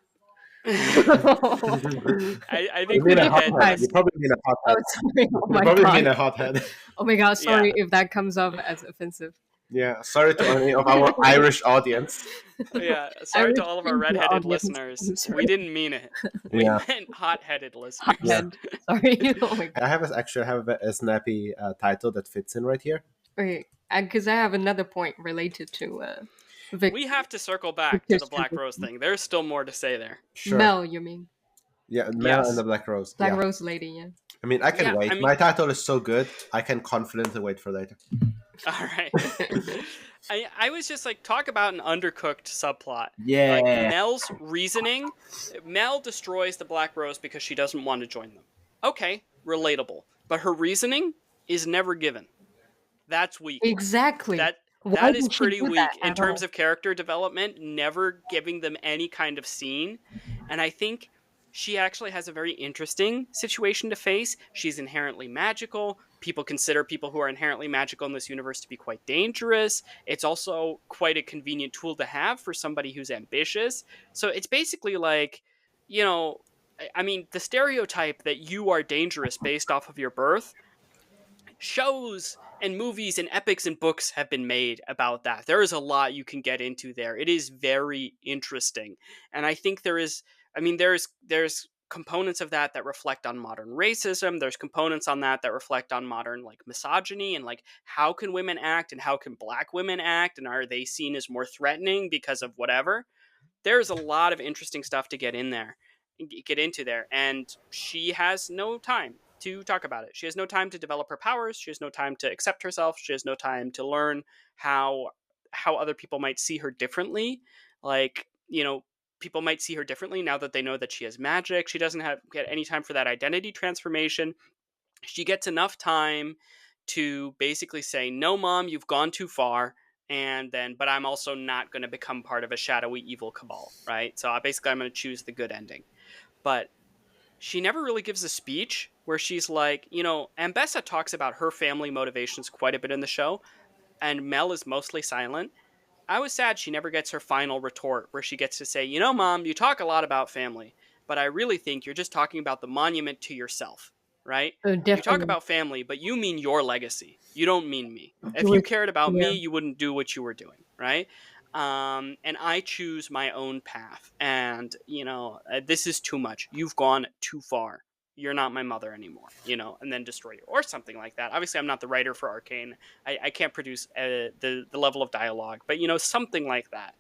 I think we you probably mean a hothead. Oh, sorry. Oh my you probably God. mean a hothead. Oh my God, sorry if that comes off as offensive. Yeah, sorry to any of our Irish audience. Yeah, sorry to Irish all of our ginger redheaded audience. listeners. Sorry. We didn't mean it. We Yeah, meant hot-headed listeners. Hothead. Sorry. Oh my god. I have a snappy title that fits in right here. Okay, because I have another point related to We have to circle back to Victor's the Black Rose transition. thing. There's still more to say there. Sure. Mel, you mean? Yeah, Mel and Yes. the Black Rose. Black Yeah. Rose lady, yeah. I mean, I can Yeah, wait. I mean- My title is so good, I can confidently wait for later. All right. I was just like, talk about an undercooked subplot. Yeah. Like Mel's reasoning. Mel destroys the Black Rose because she doesn't want to join them. Okay, relatable. But her reasoning is never given. That's weak. Exactly. That Why is did she pretty do weak that in at terms all? of character development, never giving them any kind of scene. And I think she actually has a very interesting situation to face. She's inherently magical. People consider people who are inherently magical in this universe to be quite dangerous. It's also quite a convenient tool to have for somebody who's ambitious. So it's basically like, you know, I mean, the stereotype that you are dangerous based off of your birth, shows and movies and epics and books have been made about that. There is a lot you can get into there. It is very interesting. And I think there's components of that reflect on modern racism. There's components on that reflect on modern like misogyny and like how can women act and how can black women act and are they seen as more threatening because of whatever. There's a lot of interesting stuff to get into there, and she has no time to talk about it. She has no time to develop her powers. She has no time to accept herself. She has no time to learn how other people might see her differently. Like, you know, people might see her differently now that they know that she has magic. She doesn't get any time for that identity transformation. She gets enough time to basically say, "No, mom, you've gone too far." And then, but I'm also not going to become part of a shadowy evil cabal, right? So basically, I'm going to choose the good ending. But she never really gives a speech where she's like, you know, Ambessa talks about her family motivations quite a bit in the show, and Mel is mostly silent. I was sad she never gets her final retort where she gets to say, you know, mom, you talk a lot about family, but I really think you're just talking about the monument to yourself, right? Oh, You talk definitely. about family, but you mean your legacy. You don't mean me. If It you was- cared about yeah. me, you wouldn't do what you were doing, right? And I choose my own path. And, you know, this is too much. You've gone too far. You're not my mother anymore, you know, and then destroy you or something like that. Obviously, I'm not the writer for Arcane. I can't produce the level of dialogue, but, you know, something like that.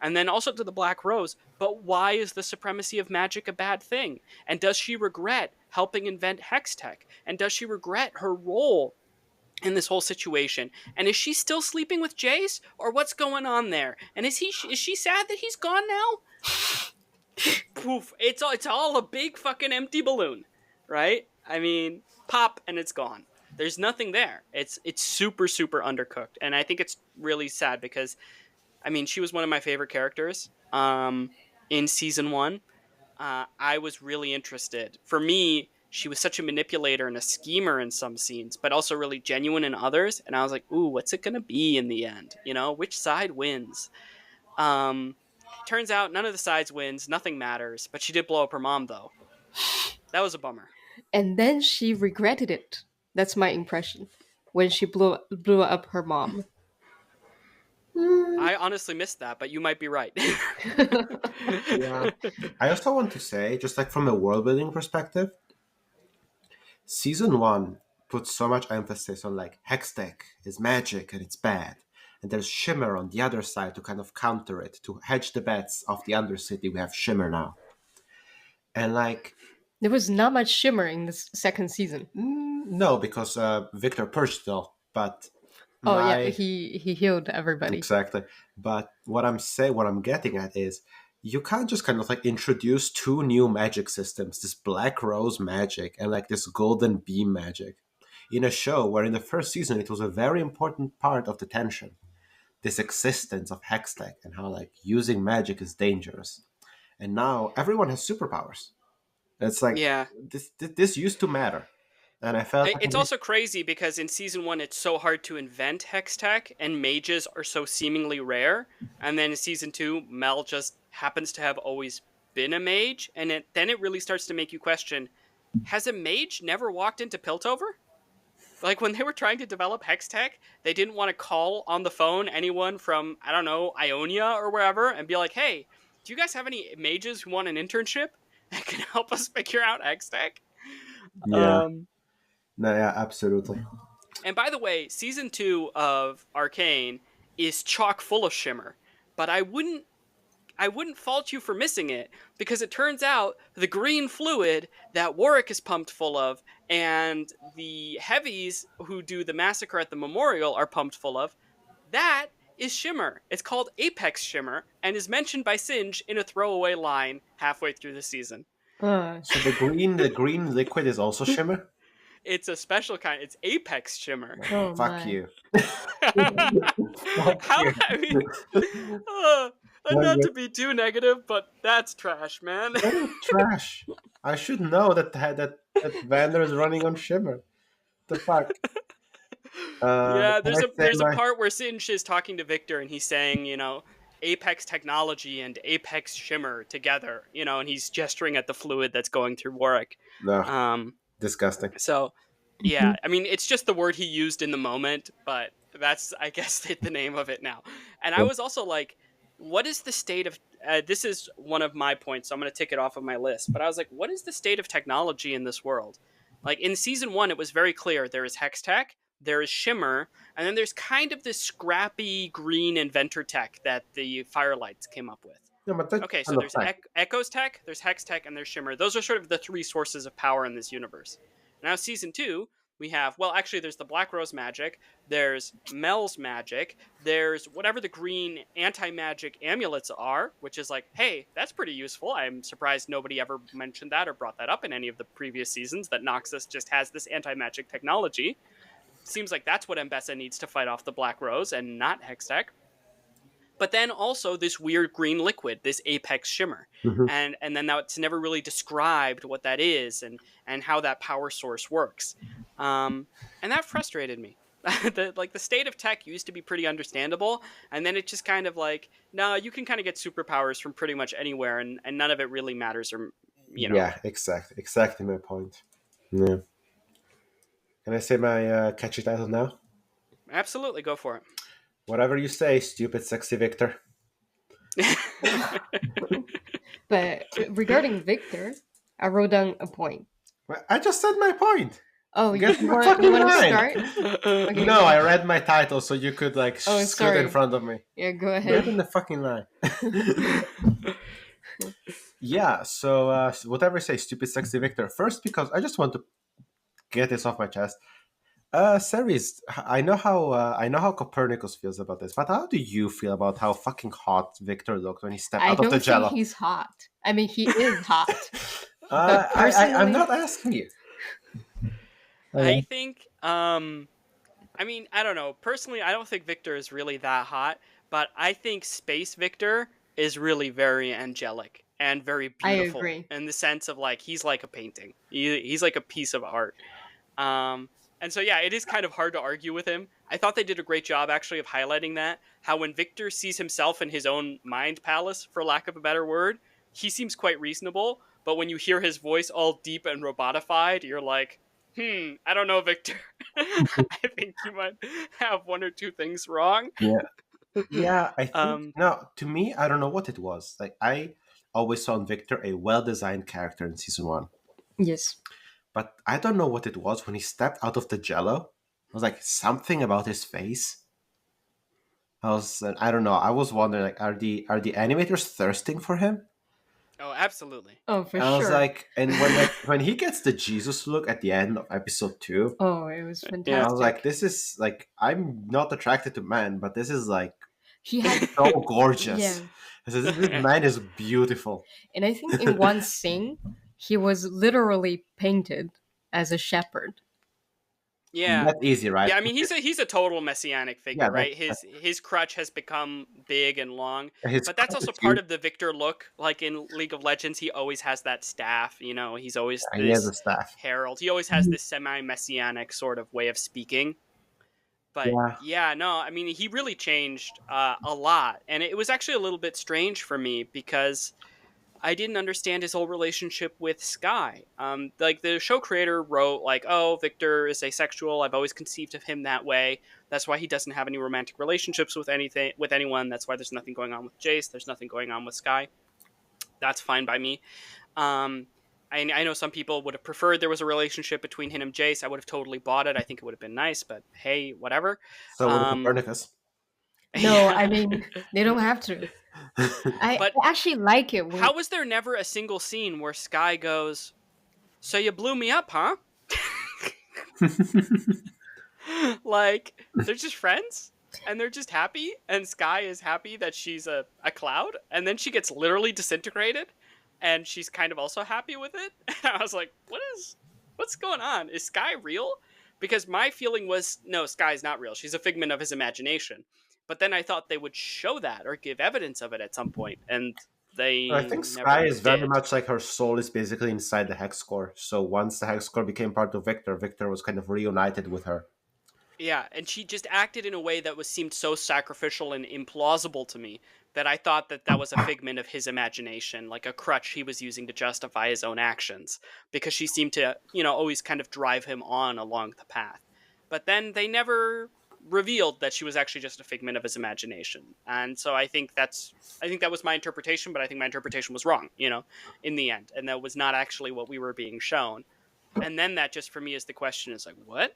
And then also to the Black Rose, but why is the supremacy of magic a bad thing? And does she regret helping invent Hex Tech? And does she regret her role in this whole situation? And is she still sleeping with Jace, or what's going on there? And is she sad that he's gone now? Poof! It's all a big fucking empty balloon, right? I mean, pop and it's gone. There's nothing there. It's super undercooked, and I think it's really sad because, I mean, she was one of my favorite characters in season 1. I was really interested. For me, she was such a manipulator and a schemer in some scenes, but also really genuine in others. And I was like, ooh, what's it going to be in the end? You know, which side wins? Turns out none of the sides wins. Nothing matters. But she did blow up her mom, though. That was a bummer. And then she regretted it. That's my impression. When she blew up her mom. I honestly missed that, but you might be right. Yeah. I also want to say, just like from a world building perspective, season 1 puts so much emphasis on like Hextech is magic and it's bad. And there's Shimmer on the other side to kind of counter it, to hedge the bets of the Undercity. We have Shimmer now. And like, There was not much shimmer in this second season. no, because Victor purged it all. But Oh yeah, he healed everybody. Exactly. But what I'm getting at is you can't just kind of like introduce 2 new magic systems, this Black Rose magic and like this Golden Beam magic, in a show where in the first season it was a very important part of the tension. This existence of Hextech and how like using magic is dangerous. And now everyone has superpowers. It's like Yeah. this used to matter. And I felt like It's also crazy because in season 1 it's so hard to invent hex tech and mages are so seemingly rare, and then in season 2 Mel just happens to have always been a mage, and then it really starts to make you question, has a mage never walked into Piltover? like when they were trying to develop Hex Tech, they didn't want to call on the phone anyone from, I don't know, Ionia or wherever and be like, hey, do you guys have any mages who want an internship that can help us figure out Hex Tech? Yeah. No, yeah, absolutely. And by the way, season 2 of Arcane is chock full of shimmer, but I wouldn't fault you for missing it, because it turns out the green fluid that Warwick is pumped full of and the heavies who do the massacre at the memorial are pumped full of, that is shimmer. It's called Apex Shimmer and is mentioned by Singe in a throwaway line halfway through the season. So the green liquid is also shimmer? It's a special kind. It's Apex Shimmer. Oh Fuck my. you. How, you. I mean, not to be too negative, but that's trash, man. That is trash. I should know that Vander is running on shimmer. The fuck? Yeah, Can I say there's a my- part where Singe is talking to Victor and he's saying, Apex technology and Apex Shimmer together, and he's gesturing at the fluid that's going through Warwick. No, disgusting. So, yeah, I mean, it's just the word he used in the moment, but that's, I guess, the name of it now. And I was also like, what is the state of... this is one of my points, so I'm going to tick it off of my list. But I was like, what is the state of technology in this world? Like, in Season 1, it was very clear. There is Hex Tech, there is Shimmer, and then there's kind of this scrappy green inventor tech that the Firelights came up with. No, but that's Okay, so kind of there's fine. Echo's Tech, there's Hex Tech, and there's Shimmer. Those are sort of the three sources of power in this universe. Now, Season 2, we have, well, actually, there's the Black Rose magic, there's Mel's magic, there's whatever the green anti-magic amulets are, which is like, hey, that's pretty useful. I'm surprised nobody ever mentioned that or brought that up in any of the previous seasons, that Noxus just has this anti-magic technology. Seems like that's what Mbessa needs to fight off the Black Rose and not Hextech. But then also this weird green liquid, this Apex Shimmer. Mhm. And then that's never really described what that is and how that power source works. And that frustrated me. The state of tech used to be pretty understandable, and then it just kind of like, no, you can kind of get superpowers from pretty much anywhere, and none of it really matters, or Yeah, exactly my point. Yeah. Can I say my catchy title now? Absolutely, go for Whatever you say, stupid, sexy Victor. it. But regarding Victor, I wrote down a point. Well, I just said my point. Oh, Get you my want fucking to line. start? Okay, No, go. I read my title so you could like Oh, scoot sorry. in front of me. Yeah, go Get ahead. in the fucking line. Yeah, so whatever you say, stupid, sexy Victor. First, because I just want to get this off my chest. Ceres, I know how Copernicus feels about this, but how do you feel about how fucking hot Victor looked when he stepped I out of don't the think Jello? he's hot. I mean, he is hot. I'm personally- not asking you. I think, I mean, I don't know. Personally, I don't think Victor is really that hot, but I think Space Victor is really very angelic and very I beautiful. agree. In the sense of like, he's like a painting. He's like a piece of art. And so, yeah, it is kind of hard to argue with him. I thought they did a great job, actually, of highlighting that. How when Victor sees himself in his own mind palace, for lack of a better word, he seems quite reasonable. But when you hear his voice all deep and robotified, you're like, I don't know, Victor. I think you might have one or two things wrong. Yeah, I think Um, no. To me, I don't know what it was. Like I always found Victor a well-designed character in season 1, Yes. but I don't know what it was when he stepped out of the Jello. I was like something about his face. I don't know. I was wondering, like, are the animators thirsting for him? Oh, absolutely. Oh, for I was sure. like, and when he gets the Jesus look at the end of episode 2, Oh, it was fantastic. Yeah. I was like, this is like, I'm not attracted to men, but this is like he had so gorgeous. yeah, I said, this man is beautiful. and I think in one scene he was literally painted as a shepherd. Yeah. That's easy, right? Yeah, I mean, he's a total messianic figure, Yeah, right? His crutch has become big and long. His But that's crutch also is part huge. of the Victor look. Like in League of Legends, he always has that staff. He's always He has this a staff. herald. He always has this semi-messianic sort of way of speaking. But Yeah. no, I mean, he really changed a lot, and it was actually a little bit strange for me because I didn't understand his whole relationship with Sky. Like the show creator wrote, like, "Oh, Victor is asexual. I've always conceived of him that way. That's why he doesn't have any romantic relationships with anyone. That's why there's nothing going on with Jace. There's nothing going on with Sky. That's fine by me." Um, I know some people would have preferred there was a relationship between him and Jace. I would have totally bought it. I think it would have been nice, but hey, whatever. So would Um, Copernicus. No, yeah. I mean they don't have to. I But actually like it when how was there never a single scene where Sky goes, "So you blew me up, huh?" Like, they're just friends and they're just happy, and Sky is happy that she's a cloud, and then she gets literally disintegrated and she's kind of also happy with it. And I was like, what's going on? Is Sky real? Because my feeling was, no, Sky's not real. She's a figment of his imagination. But then I thought they would show that or give evidence of it at some point, and they I think never Sky is very did. much like her soul is basically inside the hex core. So once the hex core became part of Victor, Victor was kind of reunited with her. Yeah, and she just acted in a way that seemed so sacrificial and implausible to me that I thought that was a figment of his imagination, like a crutch he was using to justify his own actions, because she seemed to, always kind of drive him on along the path. But then they never revealed that she was actually just a figment of his imagination. And so I think that was my interpretation, but I think my interpretation was wrong, in the end, and that was not actually what we were being shown. And then that just for me is the question is like, what?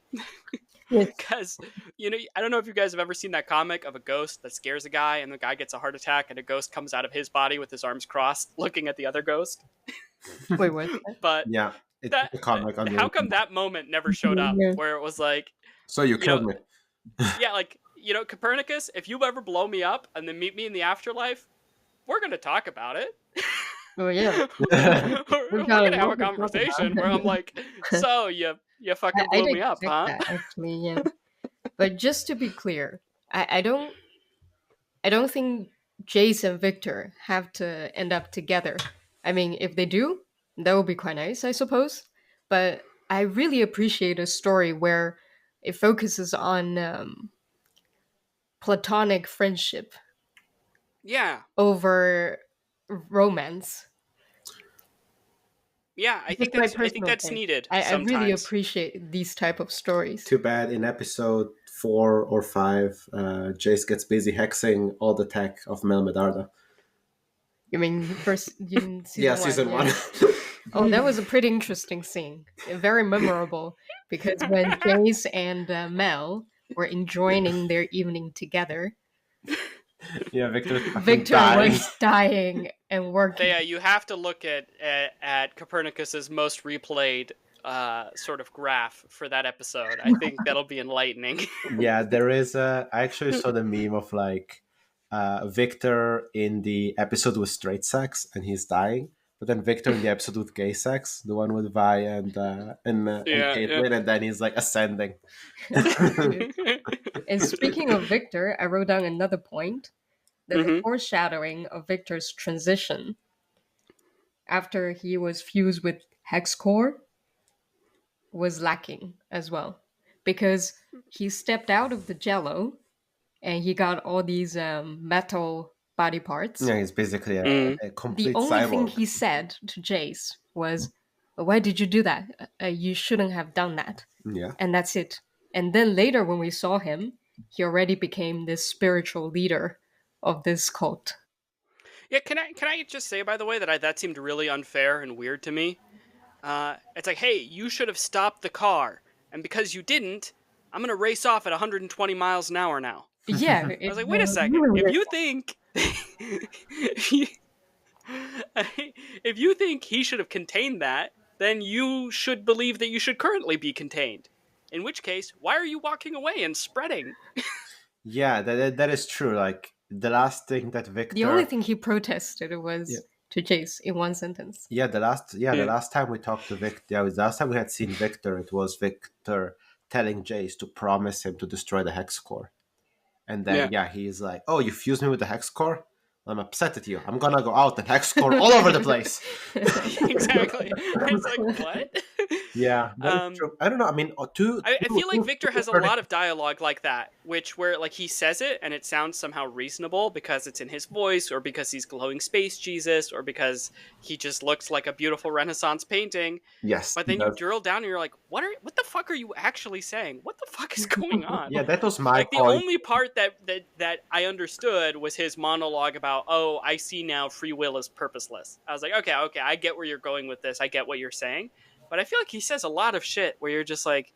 Because, I don't know if you guys have ever seen that comic of a ghost that scares a guy and the guy gets a heart attack and a ghost comes out of his body with his arms crossed looking at the other ghost. Wait, what? But Yeah, it's a comic on how come that moment never showed up Yeah. where it was like, So you killed me. yeah, like, Copernicus, if you ever blow me up and then meet me in the afterlife, we're going to talk about it. Oh yeah. we're going to have a conversation where I'm like, so you fucking blew me up, huh? That, actually, yeah. But just to be clear, I don't think Jace and Victor have to end up together. I mean, if they do, that would be quite nice, I suppose. But I really appreciate a story where it focuses on platonic friendship Yeah. over romance. Yeah, I think That's my that's personal take. needed I sometimes. really appreciate these type of stories. Too bad in episode 4 or 5, Jace gets busy hexing all the tech of Mel Medarda. You mean first in season Yeah, 1? season 1. Oh, that was a pretty interesting scene. Very memorable because when Jace and Mel were enjoying their evening together, Yeah, Victor was dying and working. Thea, you have to look at Copernicus's most replayed sort of graph for that episode. I think that'll be enlightening. Yeah, there is I actually saw the meme of like Victor in the episode with straight sex and he's dying, but then Victor in the episode with gay sex, the one with Vi and Caitlin, and then he's like ascending. And speaking of Victor, I wrote down another point that the foreshadowing of Victor's transition after he was fused with Hex Core was lacking as well, because he stepped out of the Jello and he got all these metal body parts. Yeah, he's basically a complete The only cyborg. thing he said to Jace was, "Why did you do that? You shouldn't have done that." Yeah. And that's it. And then later when we saw him, he already became this spiritual leader of this cult. Yeah, can I just say, by the way, that seemed really unfair and weird to me. It's like, hey, you should have stopped the car, and because you didn't, I'm gonna race off at 120 miles an hour now. Yeah. I was like, wait a second. If you think if you think he should have contained that, then you should believe that you should currently be contained. In which case, why are you walking away and spreading? Yeah, that is true. Like the last thing that Victor, The only thing he protested was to Jace in one sentence. Yeah, the last time we talked to Victor, the last time we had seen Victor, it was Victor telling Jace to promise him to destroy the hex core. And then he's like, "Oh, you fused me with the hex core? I'm upset at you. I'm gonna go out and hex score all over the place. Exactly. It's like, what? Yeah, that is um true. I don't know. I mean, I feel like Victor has a lot Copernicus. of dialogue like that, where like he says it and it sounds somehow reasonable because it's in his voice, or because he's glowing space Jesus, or because he just looks like a beautiful Renaissance painting. Yes, But he then you does. drill down and you're like, what the fuck are you actually saying? What the fuck is going on? Yeah, that was my Like the point. only part that I understood was his monologue about, oh, I see now free will is purposeless. I was like, okay, I get where you're going with this. I get what you're saying. But I feel like he says a lot of shit where you're just like,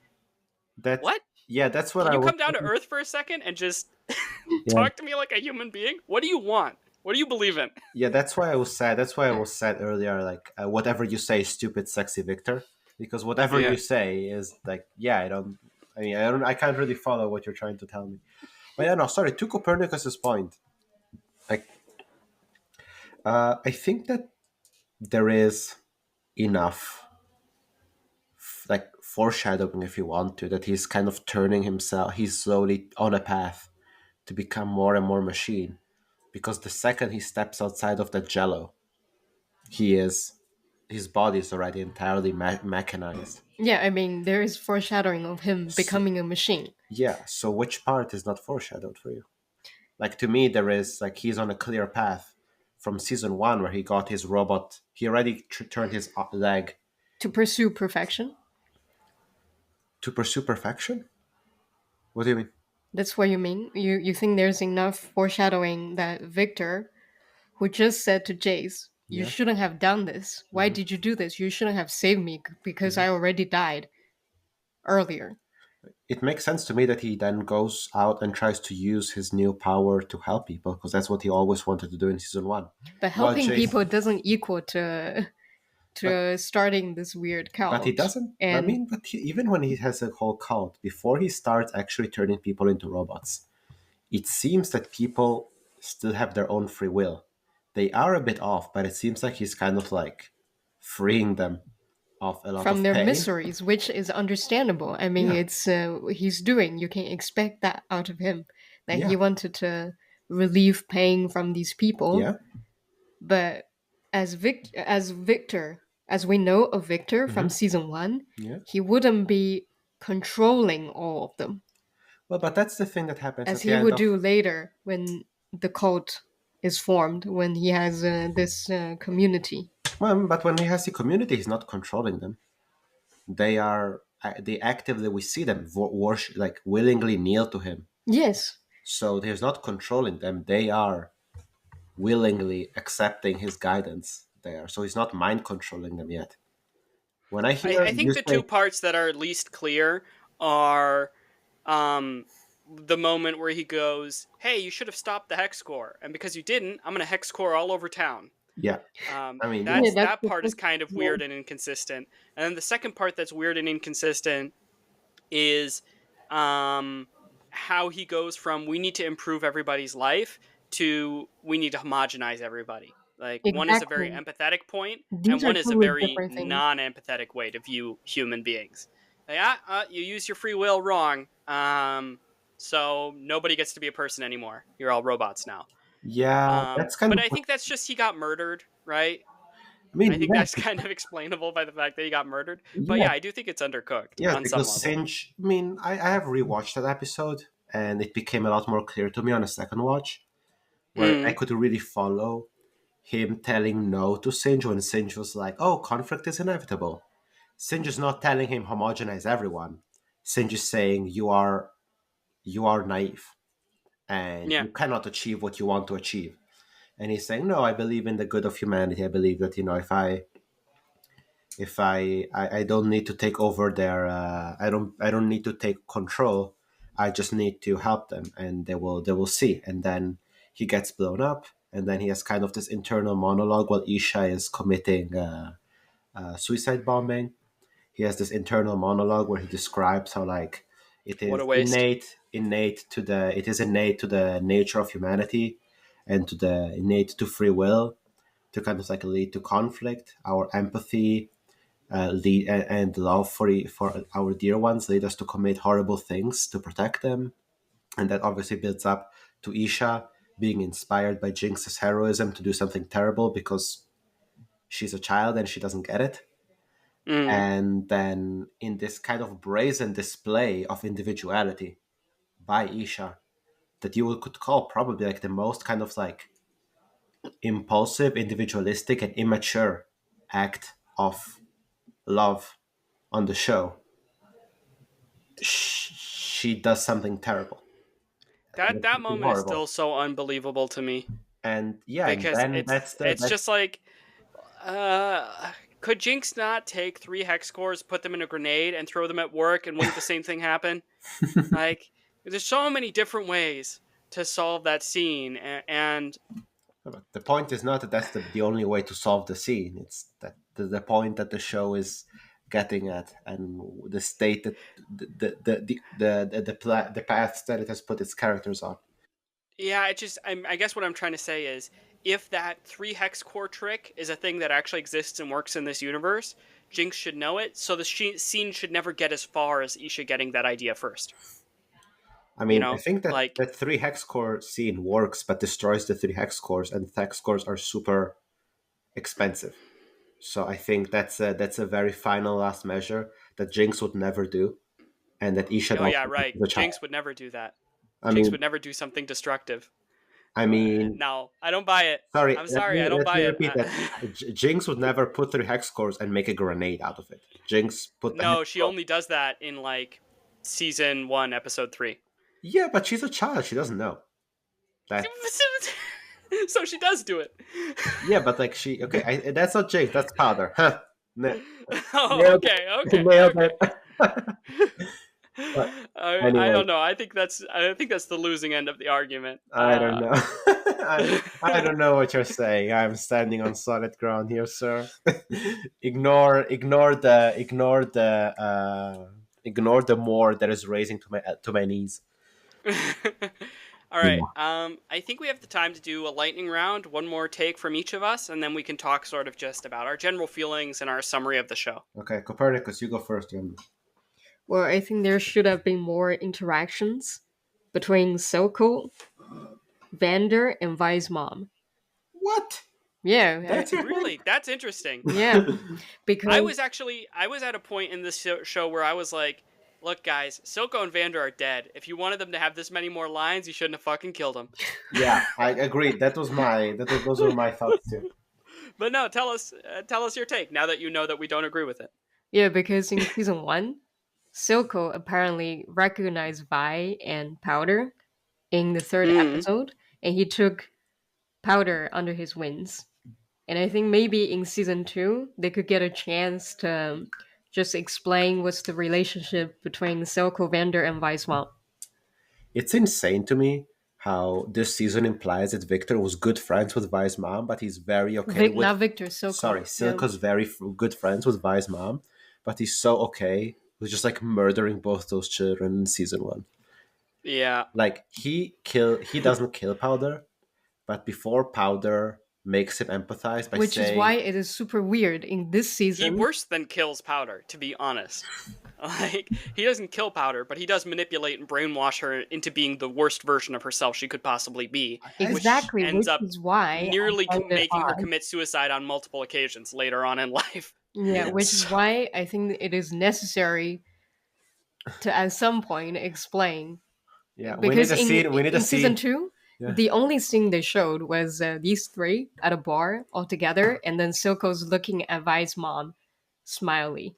That what? yeah, that's what Can I you was. come down to earth for a second and just Yeah, talk to me like a human being? What do you want? What do you believe in? yeah, that's why I was sad. That's why I was sad earlier. Like, whatever you say, stupid, sexy Victor, because whatever Yeah. you say is like, yeah, I don't. I mean, I don't. I can't really follow what you're trying to tell me. But yeah, no, sorry. To Copernicus's point, like, I think that there is enough, like, foreshadowing, if you want to, that he's kind of turning himself. He's slowly on a path to become more and more machine. Because the second he steps outside of that jello, he is his body is already entirely mechanized. Yeah, I mean, there is foreshadowing of him So, becoming a machine. yeah. So which part is not foreshadowed for you? Like, to me, there is, like, he's on a clear path from season one where he got his robot. He already turned his leg To pursue perfection. to pursue perfection. What do you mean? That's what you mean? You think there's enough foreshadowing that Victor, who just said to Jace, you Yeah. shouldn't have done this. Why Mhm. did you do this? You shouldn't have saved me because I already died earlier. It makes sense to me that he then goes out and tries to use his new power to help people, because that's what he always wanted to do in season one. But Well, helping Jace, people doesn't equal to but starting this weird But he cult. doesn't. I And mean, even when he has a whole cult, before he starts actually turning people into robots, it seems that people still have their own free will. They are a bit off, but it seems like he's kind of like freeing them of a lot from of their pain. miseries, which is understandable. I mean, Yeah, it's he's doing. You can expect that out of him. That he yeah, wanted to relieve pain from these people. yeah, But as Victor, as we know of Victor from hmm, season one, yeah. he wouldn't be controlling all of them Well, but that's the thing that happens as at the he end would of. do later when the cult is formed, when he has this community. Well, but when he has the community, he's not controlling them. They are. They actively, we see them worship, like, willingly kneel to him. Yes, So he's not controlling them. They are willingly accepting his guidance there. So he's not mind controlling them yet. When I hear I you think the two say, parts that are least clear are um, the moment where he goes, "Hey, you should have stopped the hex core, and because you didn't, I'm gonna hex core all over town." yeah, I mean, yeah, yeah, That's that's that the part is first kind of one. weird and inconsistent. And then the second part that's weird and inconsistent is um, how he goes from we need to improve everybody's life to we need to homogenize everybody. Like one is a very Exactly. empathetic point, and These are one is a totally very different things. non-empathetic way to view human beings. Like, you use your free will wrong, so nobody gets to be a person anymore. You're all robots now. yeah, that's kind But of I what, think that's just he got murdered, right? I mean, I think yes, that's kind of explainable by the fact that he got murdered. But yeah, yeah, I do think it's undercooked yes, on some because level. Singe, I mean, I have rewatched that episode and it became a lot more clear to me on a second watch, where I Mm, could really follow him telling no to Singe when Singe was like, oh, conflict is inevitable. Singe is not telling him homogenize everyone. Singe is saying you are naive and yeah. you cannot achieve what you want to achieve. And he's saying, no, I believe in the good of humanity. I believe that, if I don't need to take over their I don't need to take control. I just need to help them and they will see. And then he gets blown up, and then he has kind of this internal monologue while Isha is committing suicide bombing. He has this internal monologue where he describes how, like, it What a is waste. innate to the nature of humanity and to the innate to free will to kind of, like, lead to conflict. Our empathy lead and love for our dear ones lead us to commit horrible things to protect them, and that obviously builds up to Isha being inspired by Jinx's heroism to do something terrible because she's a child and she doesn't get it. Mm. And then in this kind of brazen display of individuality by Isha, that you could call probably like the most kind of like impulsive, individualistic, and immature act of love on the show, she does something terrible. That That's that something moment is horrible. still so unbelievable to me And yeah, and because then it's that's just like, could Jinx not take 3 hex cores, put them in a grenade, and throw them at work, and wouldn't the same thing happen? Like, there's so many different ways to solve that scene, and the point is not that that's the only way to solve the scene. It's that the point that the show is getting at, and the state that the paths that it has put its characters on. yeah, I guess what I'm trying to say is, if that 3 hex core trick is a thing that actually exists and works in this universe, Jinx should know it, so the scene should never get as far as Isha getting that idea first. I You mean, I know, think that like, that 3 hex core scene works, but destroys the 3 hex cores, and the hex cores are super expensive. So I think that's a very final last measure that Jinx would never do, and that Isha oh yeah, also right. is a child. Jinx would never do that. I Jinx mean, would never do something destructive. I mean, No, I don't buy it. sorry, I'm sorry, I don't let buy me it. repeat that. Jinx would never put 3 hex cores and make a grenade out of it. Jinx put the hex No, she core. only does that in like season 1, episode 3. Yeah, but she's a child. She doesn't know that. So she does do it. Yeah, but like okay, that's not Jinx. That's Powder. Huh. Oh, Nailed okay, it. okay, Nailed okay. it. But I anyway, don't know. I think that's the losing end of the argument. I don't know. I don't know what you're saying. I'm standing on solid ground here, sir. Ignore the more that is raising to my knees. All Yeah. right. I think we have the time to do a lightning round, one more take from each of us, and then we can talk sort of just about our general feelings and our summary of the show. Okay, Copernicus, you go first. Well, I think there should have been more interactions between Silco, Vander, and Vi's mom. What? Yeah, That's Really, that's interesting. yeah, because I was at a point in this show where I was like, look, guys, Silco and Vander are dead. If you wanted them to have this many more lines, you shouldn't have fucking killed them. Yeah, I agreed. Those were my thoughts too. But no, tell us your take now that you know that we don't agree with it. yeah, because in season 1, Silco apparently recognized Vi and Powder in the third episode, and he took Powder under his wings. And I think maybe in season 2, they could get a chance to just explain what's the relationship between Silco, Vander, and Vi's mom. It's insane to me how this season implies that Victor was good friends with Vi's mom, but he's very okay with. Not Victor, Silco. Sorry, Silco's very good friends with Vi's mom, but he's so okay with just like murdering both those children in season 1. Yeah. Like he doesn't kill Powder, but before Powder makes him empathize by Which saying, is why it is super weird in this He season. worse than kills Powder, to be honest. Like, he doesn't kill Powder, but he does manipulate and brainwash her into being the worst version of herself she could possibly be. Exactly, which ends up is why nearly I find it making her odd. commit suicide on multiple occasions later on in life. Yeah, which is why I think it is necessary to at some point explain. "Yeah, Because we need a in season scene." 2, Yeah. the only scene they showed was these three at a bar all together, and then Silco's looking at Vi's mom, smiley.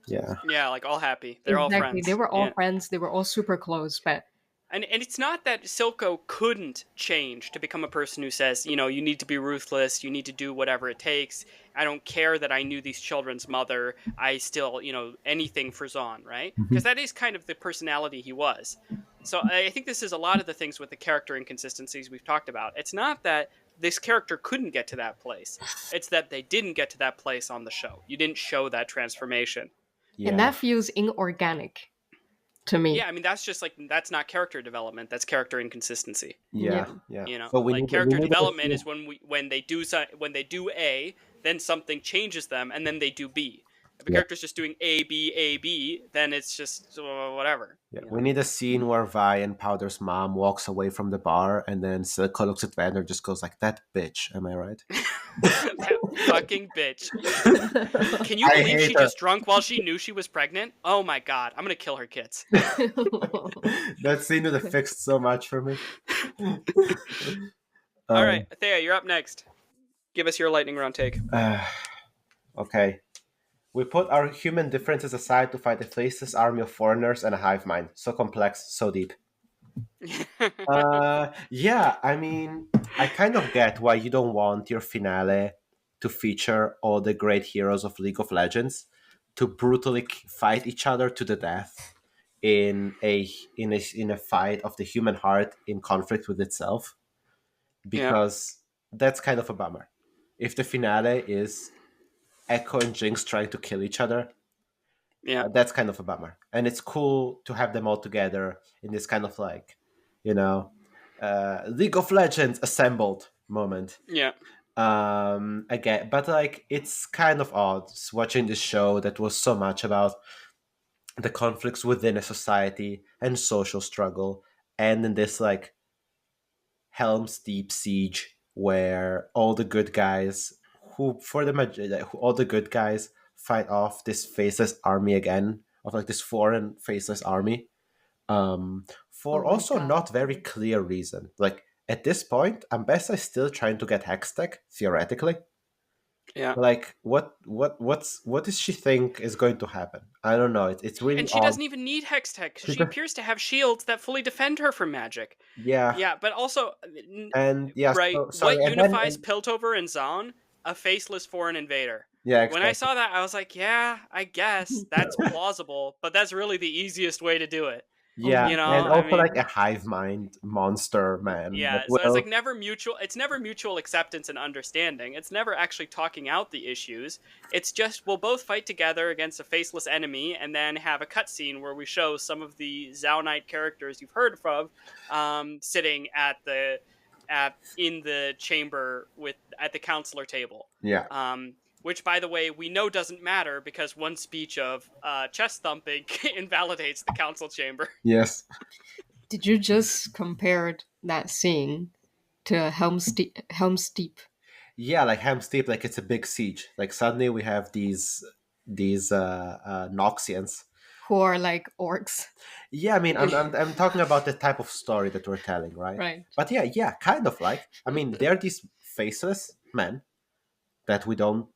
Yeah, Yeah, like all happy. They're all friends. They were all Yeah. friends. They were all super close, but And it's not that Silco couldn't change to become a person who says, you know, you need to be ruthless, you need to do whatever it takes. I don't care that I knew these children's mother. I still, you know, anything for Zahn, right? Because that is kind of the personality he was. So I think this is a lot of the things with the character inconsistencies we've talked about. It's not that this character couldn't get to that place. It's that they didn't get to that place on the show. You didn't show that transformation. yeah. and that feels inorganic to me. Yeah, I mean, that's not character development. That's character inconsistency. yeah. You know, So like character we need a development scene. is when they do A, then something changes them, and then they do B. If a character's just doing A, B, A, B, then it's just whatever. Yeah, You we know? need a scene where Vi and Powder's mom walks away from the bar, and then Silco looks at Vander and just goes like, "That bitch." Am I right? That fucking bitch. Can you I believe hate she her. just drunk while she knew she was pregnant? Oh my god, I'm gonna kill her kids. That scene would have fixed so much for me. All right, Um, Thea, you're up next. Give us your lightning round take. okay. We put our human differences aside to fight a faceless army of foreigners and a hive mind. So complex, so deep. Yeah, I mean, I kind of get why you don't want your finale to feature all the great heroes of League of Legends to brutally fight each other to the death in a fight of the human heart in conflict with itself, Yeah, because that's kind of a bummer. If the finale is Echo and Jinx trying to kill each other, yeah, that's kind of a bummer. And it's cool to have them all together in this kind of like, you know, League of Legends assembled moment. yeah, Again, but like it's kind of odd watching this show that was so much about the conflicts within a society and social struggle, and in this like Helm's Deep siege where all the good guys all the good guys fight off this faceless army again, of like this foreign faceless army, Oh for my also god. not very clear reason. Like at this point, Ambessa is still trying to get Hextech theoretically. yeah. Like what does she think is going to happen? I don't know. It's really And she odd. doesn't even need Hextech because She she does- appears to have shields that fully defend her from magic. yeah, Yeah, but also, and yeah. right, So sorry, what and then unifies Piltover and Zaun? A faceless foreign invader. yeah, When I exactly. saw that, I was like, yeah, I guess that's plausible, but that's really the easiest way to do it. Oh Yeah, my You know, and I god. also like mean, a hive mind monster man that yeah, so it's will. like never mutual, it's never mutual acceptance and understanding. It's never actually talking out the issues. It's just we'll both fight together against a faceless enemy and then have a cutscene where we show some of the Zaunite characters you've heard of sitting in the chamber at the counselor table. Yeah. Which, by the way, we know doesn't matter because one speech of chest thumping invalidates the council chamber. Yes. Did you just compare that scene to Helm's Deep? Yeah, like Helm's Deep, like it's a big siege. Like suddenly we have these Noxians. Who are like orcs? Yeah, I mean, I'm talking about the type of story that we're telling, right? Right. But yeah, kind of like. I mean, they're these faceless men that we don't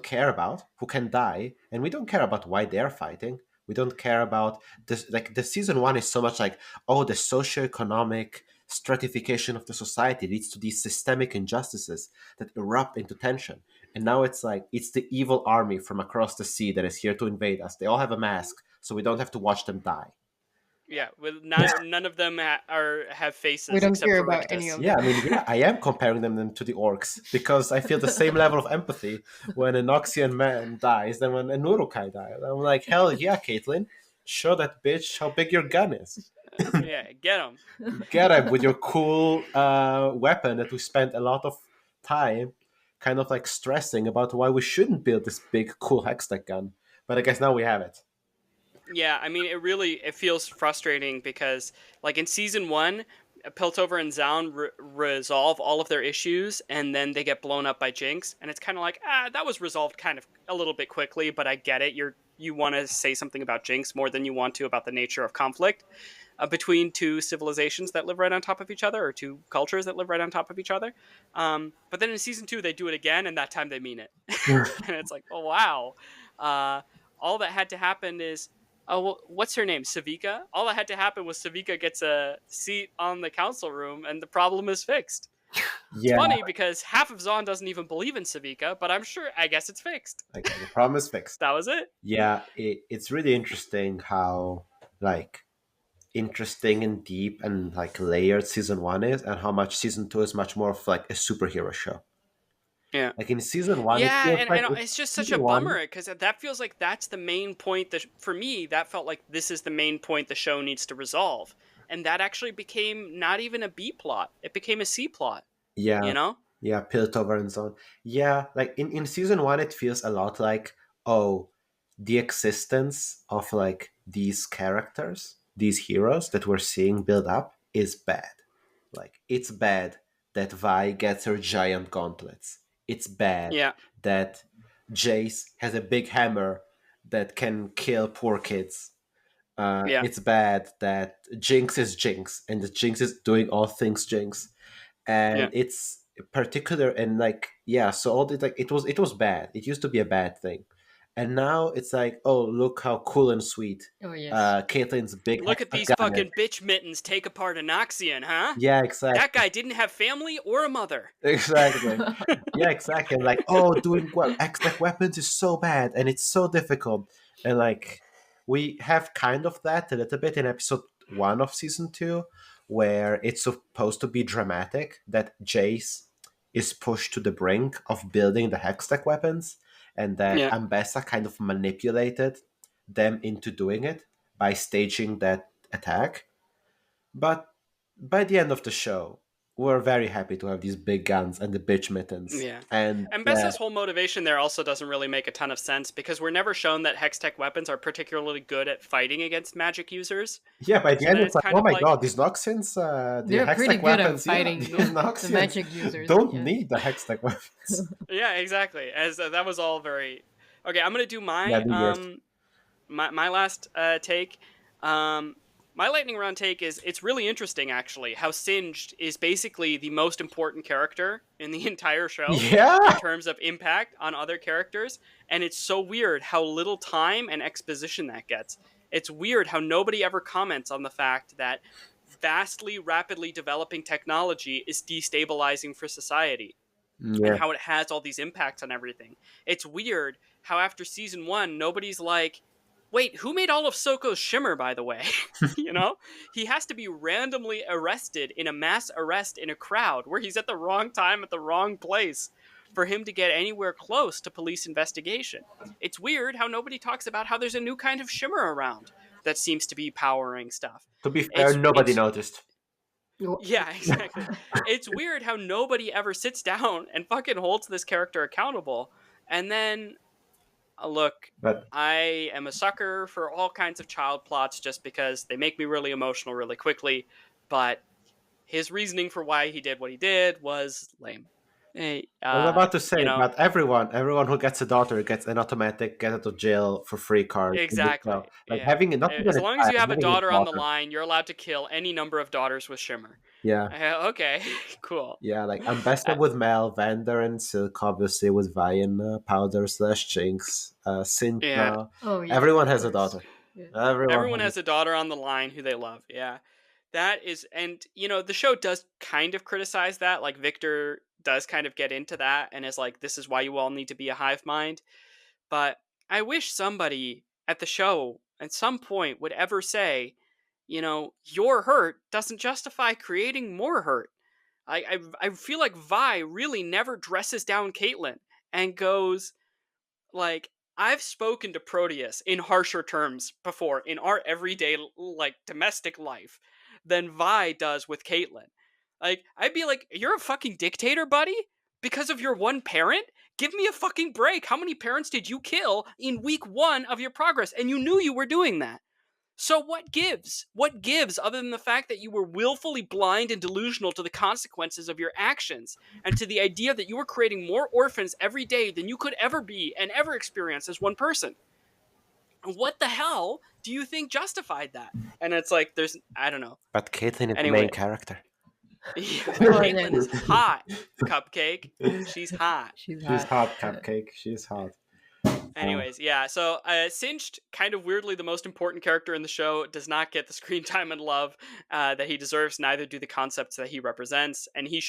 care about, who can die, and we don't care about why they're fighting. We don't care about this. Like the season one is so much like, oh, the socioeconomic stratification of the society leads to these systemic injustices that erupt into tension. And now it's like it's the evil army from across the sea that is here to invade us. They all have a mask, so we don't have to watch them die. Yeah, with none of them have faces We don't except care for about Rictus. any of Yeah, I them. mean, yeah, I am comparing them to the orcs because I feel the same level of empathy when a Noxian man dies than when a Nurukai dies. I'm like, hell yeah, Caitlin, show that bitch how big your gun is. Yeah, get them. Get him with your cool weapon that we spent a lot of time kind of like stressing about why we shouldn't build this big, cool Hextech gun. But I guess now we have it. Yeah, I mean, it feels frustrating because, like in season one, Piltover and Zaun resolve all of their issues, and then they get blown up by Jinx, and it's kind of like, that was resolved kind of a little bit quickly, but I get it. You want to say something about Jinx more than you want to about the nature of conflict between two civilizations that live right on top of each other, or two cultures that live right on top of each other. But then in season two, they do it again, and that time they mean it, and it's like, oh wow. All that had to happen is what's her name? Savika? All that had to happen was Savika gets a seat on the council room and the problem is fixed. It's Yeah, funny because half of Zaun doesn't even believe in Savika, but I guess it's fixed. like the problem is fixed. That was it. Yeah, it's really interesting how like interesting and deep and like layered season one is, and how much season two is much more of like a superhero show. Yeah. Like in season one, it Yeah, feels and like it's just such a season one. bummer because that feels like that's the main point that for me that felt like this is the main point the show needs to resolve, and that actually became not even a B plot; it became a C plot. Yeah, You know? yeah, Piltover and so on. Yeah, like in season one, it feels a lot like, oh, the existence of like these characters, these heroes that we're seeing build up is bad. Like it's bad that Vi gets her giant gauntlets. It's bad Yeah. that Jace has a big hammer that can kill poor kids. Yeah. It's bad that Jinx is Jinx and that Jinx is doing all things Jinx. And Yeah. it's particular and like yeah, so all the like it was bad. It used to be a bad thing. And now it's like, oh look how cool and sweet. Oh yes. Caitlyn's big Look at these hexagon is. fucking bitch mittens take apart Anoxian, huh? Yeah, exactly. That guy didn't have family or a mother. Exactly. Yeah, exactly. And like, oh, doing well, X-Tech weapons is so bad and it's so difficult. And like, we have kind of that a little bit in episode 1 of season 2, where it's supposed to be dramatic that Jace is pushed to the brink of building the Hextech weapons, and that Yeah. Ambessa kind of manipulated them into doing it by staging that attack. But by the end of the show, we're very happy to have these big guns and the bitch mittens. Yeah. And And Bessa's whole motivation there also doesn't really make a ton of sense because we're never shown that Hextech weapons are particularly good at fighting against magic users. yeah, by the So end then it's it's like, kind oh of my like- god, these Noxians, the They're pretty Hextech good at weapons, fighting these the Noxians magic users. don't yeah. need the Hextech weapons. Yeah, exactly. As that was all very okay. I'm gonna do my Yeah, do yours. my last take. My lightning round take is it's really interesting actually how Singed is basically the most important character in the entire show Yeah. in terms of impact on other characters, and it's so weird how little time and exposition that gets. It's weird how nobody ever comments on the fact that vastly rapidly developing technology is destabilizing for society Yeah. and how it has all these impacts on everything. It's weird how after season 1 nobody's like, wait, who made all of Soko's shimmer, by the way? You know? He has to be randomly arrested in a mass arrest in a crowd where he's at the wrong time at the wrong place for him to get anywhere close to police investigation. It's weird how nobody talks about how there's a new kind of shimmer around that seems to be powering stuff. To be fair, nobody noticed. Yeah, exactly. It's weird how nobody ever sits down and fucking holds this character accountable. And then, look, But I am a sucker for all kinds of child plots just because they make me really emotional really quickly. But his reasoning for why he did what he did was lame. I was about to say, you know, but everyone who gets a daughter gets an automatic get out of jail for free card. exactly. Like Yeah. having not even As a long as you child, have a having daughter on the line, you're allowed to kill any number of daughters with shimmer. Yeah. Okay, cool. Yeah, like Ambessa with Mel, Vander and Silk, obviously with Vian, Powder / Jinx, Cinta. Yeah. Oh yeah. Everyone of has a course. daughter. Yeah. Everyone has a daughter on the line who they love. Yeah. That is, and you know, the show does kind of criticize that. Like Victor does kind of get into that and is like, this is why you all need to be a hive mind. But I wish somebody at the show at some point would ever say, you know, your hurt doesn't justify creating more hurt. I feel like Vi really never dresses down Caitlyn and goes, like, I've spoken to Proteus in harsher terms before in our everyday, like, domestic life than Vi does with Caitlyn. Like, I'd be like, you're a fucking dictator, buddy? Because of your one parent? Give me a fucking break. How many parents did you kill in week 1 of your progress? And you knew you were doing that. So what gives? What gives other than the fact that you were willfully blind and delusional to the consequences of your actions and to the idea that you were creating more orphans every day than you could ever be and ever experience as one person? What the hell do you think justified that? And it's like, I don't know. But Caitlyn is the Anyway. main character. Caitlyn is hot, Cupcake. She's hot. She's She's hot. hot, Cupcake. She's hot. Anyways, yeah, so Singed, kind of weirdly the most important character in the show, does not get the screen time and love that he deserves, neither do the concepts that he represents, and he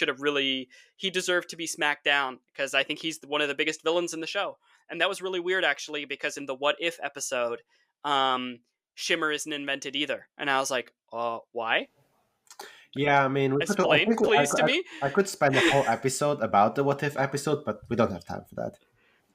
deserved to be smacked down, because I think he's one of the biggest villains in the show. And that was really weird, actually, because in the What If episode, Shimmer isn't invented either. And I was like, why? Yeah, I mean, Explain, please, to me. I could spend a whole episode about the What If episode, but we don't have time for that.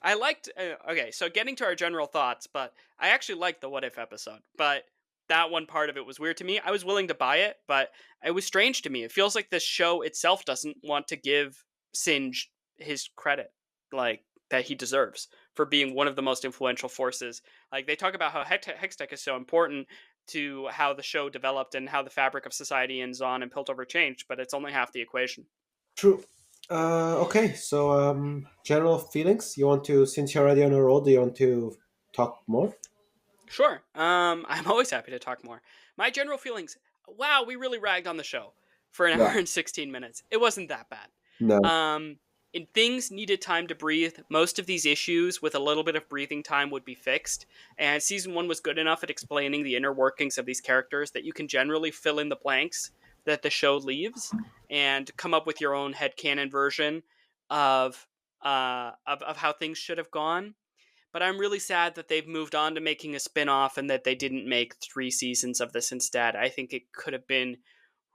I liked, okay, so getting to our general thoughts, but I actually liked the What If episode, but that one part of it was weird to me. I was willing to buy it, but it was strange to me. It feels like the show itself doesn't want to give Singed his credit, like, that he deserves for being one of the most influential forces. Like, they talk about how Hextech is so important to how the show developed and how the fabric of society in Zon and Piltover changed, but it's only half the equation. True. Okay, so general feelings. You want to, since you're already on a roll, do you want to talk more? Sure. I'm always happy to talk more. My general feelings. Wow, we really ragged on the show for an Yeah. hour and 16 minutes. It wasn't that bad. No. And things needed time to breathe. Most of these issues, with a little bit of breathing time, would be fixed. And season 1 was good enough at explaining the inner workings of these characters that you can generally fill in the blanks that the show leaves and come up with your own headcanon version of how things should have gone. But I'm really sad that they've moved on to making a spin-off and that they didn't make 3 seasons of this instead. I think it could have been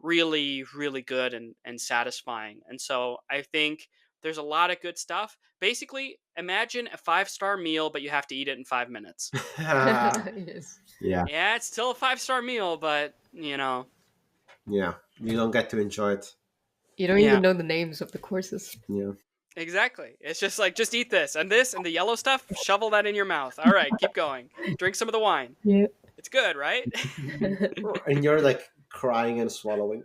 really, really good and satisfying. And so I think there's a lot of good stuff. Basically, imagine a 5-star meal, but you have to eat it in 5 minutes. Yes. Yeah. Yeah, it's still a 5-star meal, but, Yeah. You don't get to enjoy it. You don't Yeah. even know the names of the courses. Yeah. Exactly. It's just like, just eat this and the yellow stuff, shovel that in your mouth. All right, keep going. Drink some of the wine. Yeah. It's good, right? And you're like crying and swallowing.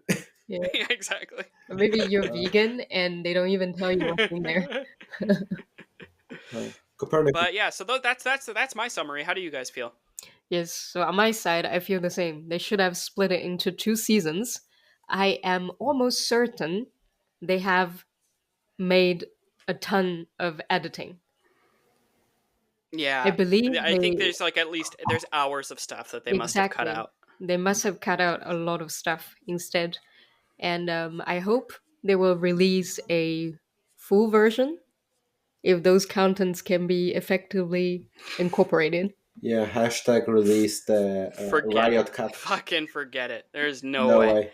Yeah. Yeah, exactly. Or maybe you're vegan and they don't even tell you what's in there. Copernicus. But yeah, so that's my summary. How do you guys feel? Yes, so on my side, I feel the same. They should have split it into 2 seasons. I am almost certain they have made a ton of editing. Yeah, I believe I think they- there's like at least there's hours of stuff that they must have cut Exactly. out. They must have cut out a lot of stuff instead. And I hope they will release a full version if those contents can be effectively incorporated. Yeah, hashtag release the Forget riot it. cut. Fucking forget it. There's no, No way. way.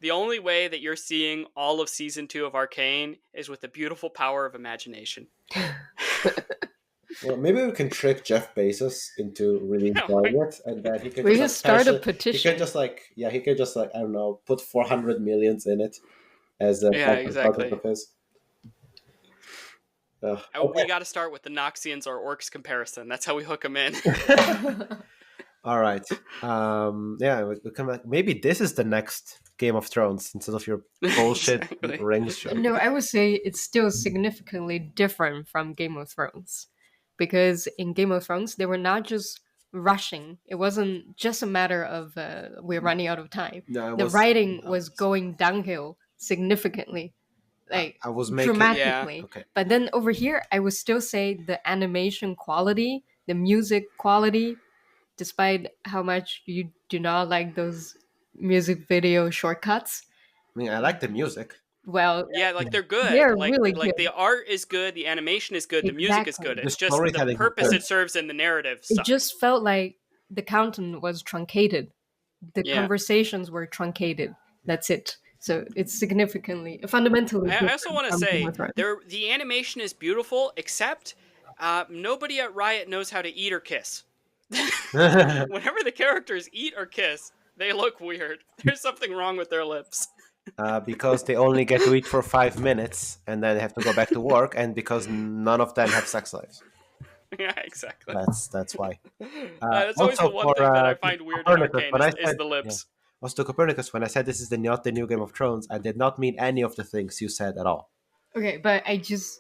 The only way that you're seeing all of season 2 of Arcane is with the beautiful power of imagination. Well, maybe we can trick Jeff Bezos into releasing it, and then he can We just can like, start a He petition. can just like, he can just like, I don't know, put 400 millions in it as a Yeah, as a exactly. project of his. We got to start with the Noxians or Orcs comparison. That's how we hook them in. All right. Yeah, we come back. Maybe this is the next Game of Thrones instead of your bullshit Exactly. rings show. No, I would say it's still significantly different from Game of Thrones. Because in Game of Thrones, they were not just rushing. It wasn't just a matter of we're running out of time. No, The writing was going downhill significantly. Like I was making dramatically. Yeah. Okay. But then over here, I would still say the animation quality, the music quality, despite how much you do not like those music video shortcuts. I mean, I like the music. Well, Yeah, like they're good. They're like really like good. the art is good, the animation is good, the music is good. Exactly. It's The just the storytelling is purpose good. it serves in the narrative it sucks. just felt like the content was truncated. The Yeah. conversations were truncated. That's it. So it's fundamentally. I also want to different from say Game of Thrones. the animation is beautiful, except nobody at Riot knows how to eat or kiss. Whenever the characters eat or kiss, they look weird. There's something wrong with their lips. Because they only get to eat for 5 minutes and then they have to go back to work, and because none of them have sex lives. Yeah, exactly. That's why. That's always also the one for, thing that I find weird in Copernicus, Arcane when I is said- the lips. Also, to Copernicus, when I said this is not the new Game of Thrones, I did not mean any of the things you said at all. Okay, but I just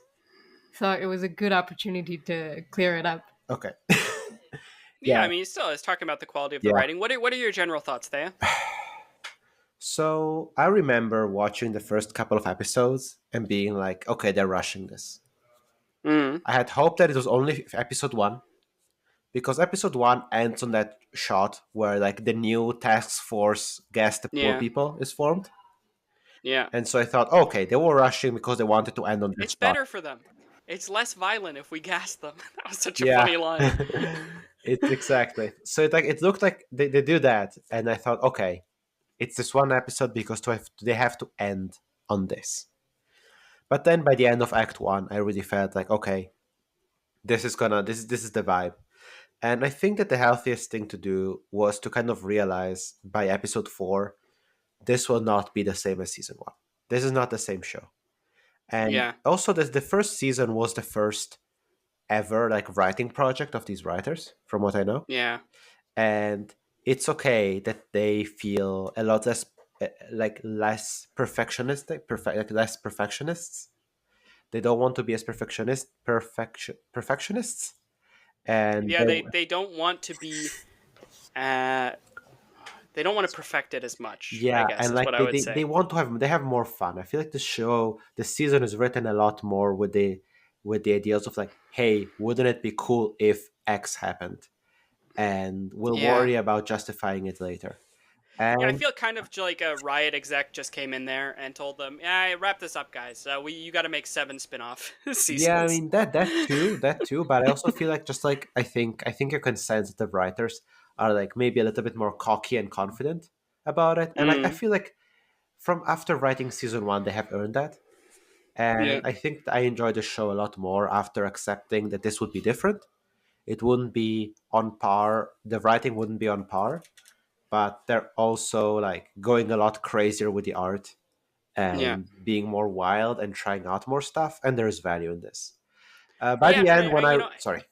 thought it was a good opportunity to clear it up. Okay. Yeah, Yeah. I mean, still, it's talking about the quality of the Yeah. writing. What are your general thoughts, Thea? So I remember watching the first couple of episodes and being like, okay, they're rushing this. Mm. I had hoped that it was only episode 1, because episode 1 ends on that shot where like the new task force gas the poor Yeah. people is formed. Yeah. And so I thought, okay, they were rushing because they wanted to end on this It's spot. better for them. It's less violent if we gas them. That was such a Yeah. funny line. Exactly. So it looked like they do that, and I thought, okay, it's this one episode because they have to end on this. But then by the end of Act 1, I really felt like, okay, this is the vibe. And I think that the healthiest thing to do was to kind of realize by episode 4, this will not be the same as season 1. This is not the same show. And Yeah. also the first season was the first ever like writing project of these writers, from what I know. Yeah. And it's okay that they feel a lot less less perfectionistic, like less perfectionists. They don't want to be as perfectionists, and Yeah, they don't want to be uh they don't want to perfect it as much, I yeah, guess and is like what I would they say. want to have, they have more fun. I feel like the season is written a lot more with the ideas of like, hey, wouldn't it be cool if X happened, and we'll Yeah. worry about justifying it later. Yeah, I And feel kind of like a Riot exec just came in there and told them, "Yeah, wrap this up, guys. You got to make 7 spin-off yeah, I seasons." mean that too, but I also feel like just like I think you can sense that the writers are like maybe a little bit more cocky and confident about it, and like I Mm. feel like from after writing season one, they have earned that. Yeah. And I think I enjoyed the show a lot more after accepting that this would be different. It wouldn't be on par. The writing wouldn't be on par, but they're also like going a lot crazier with the art Yeah. and being more wild and trying out more stuff. And there's value in this. By Yeah, the end, when you I know, sorry,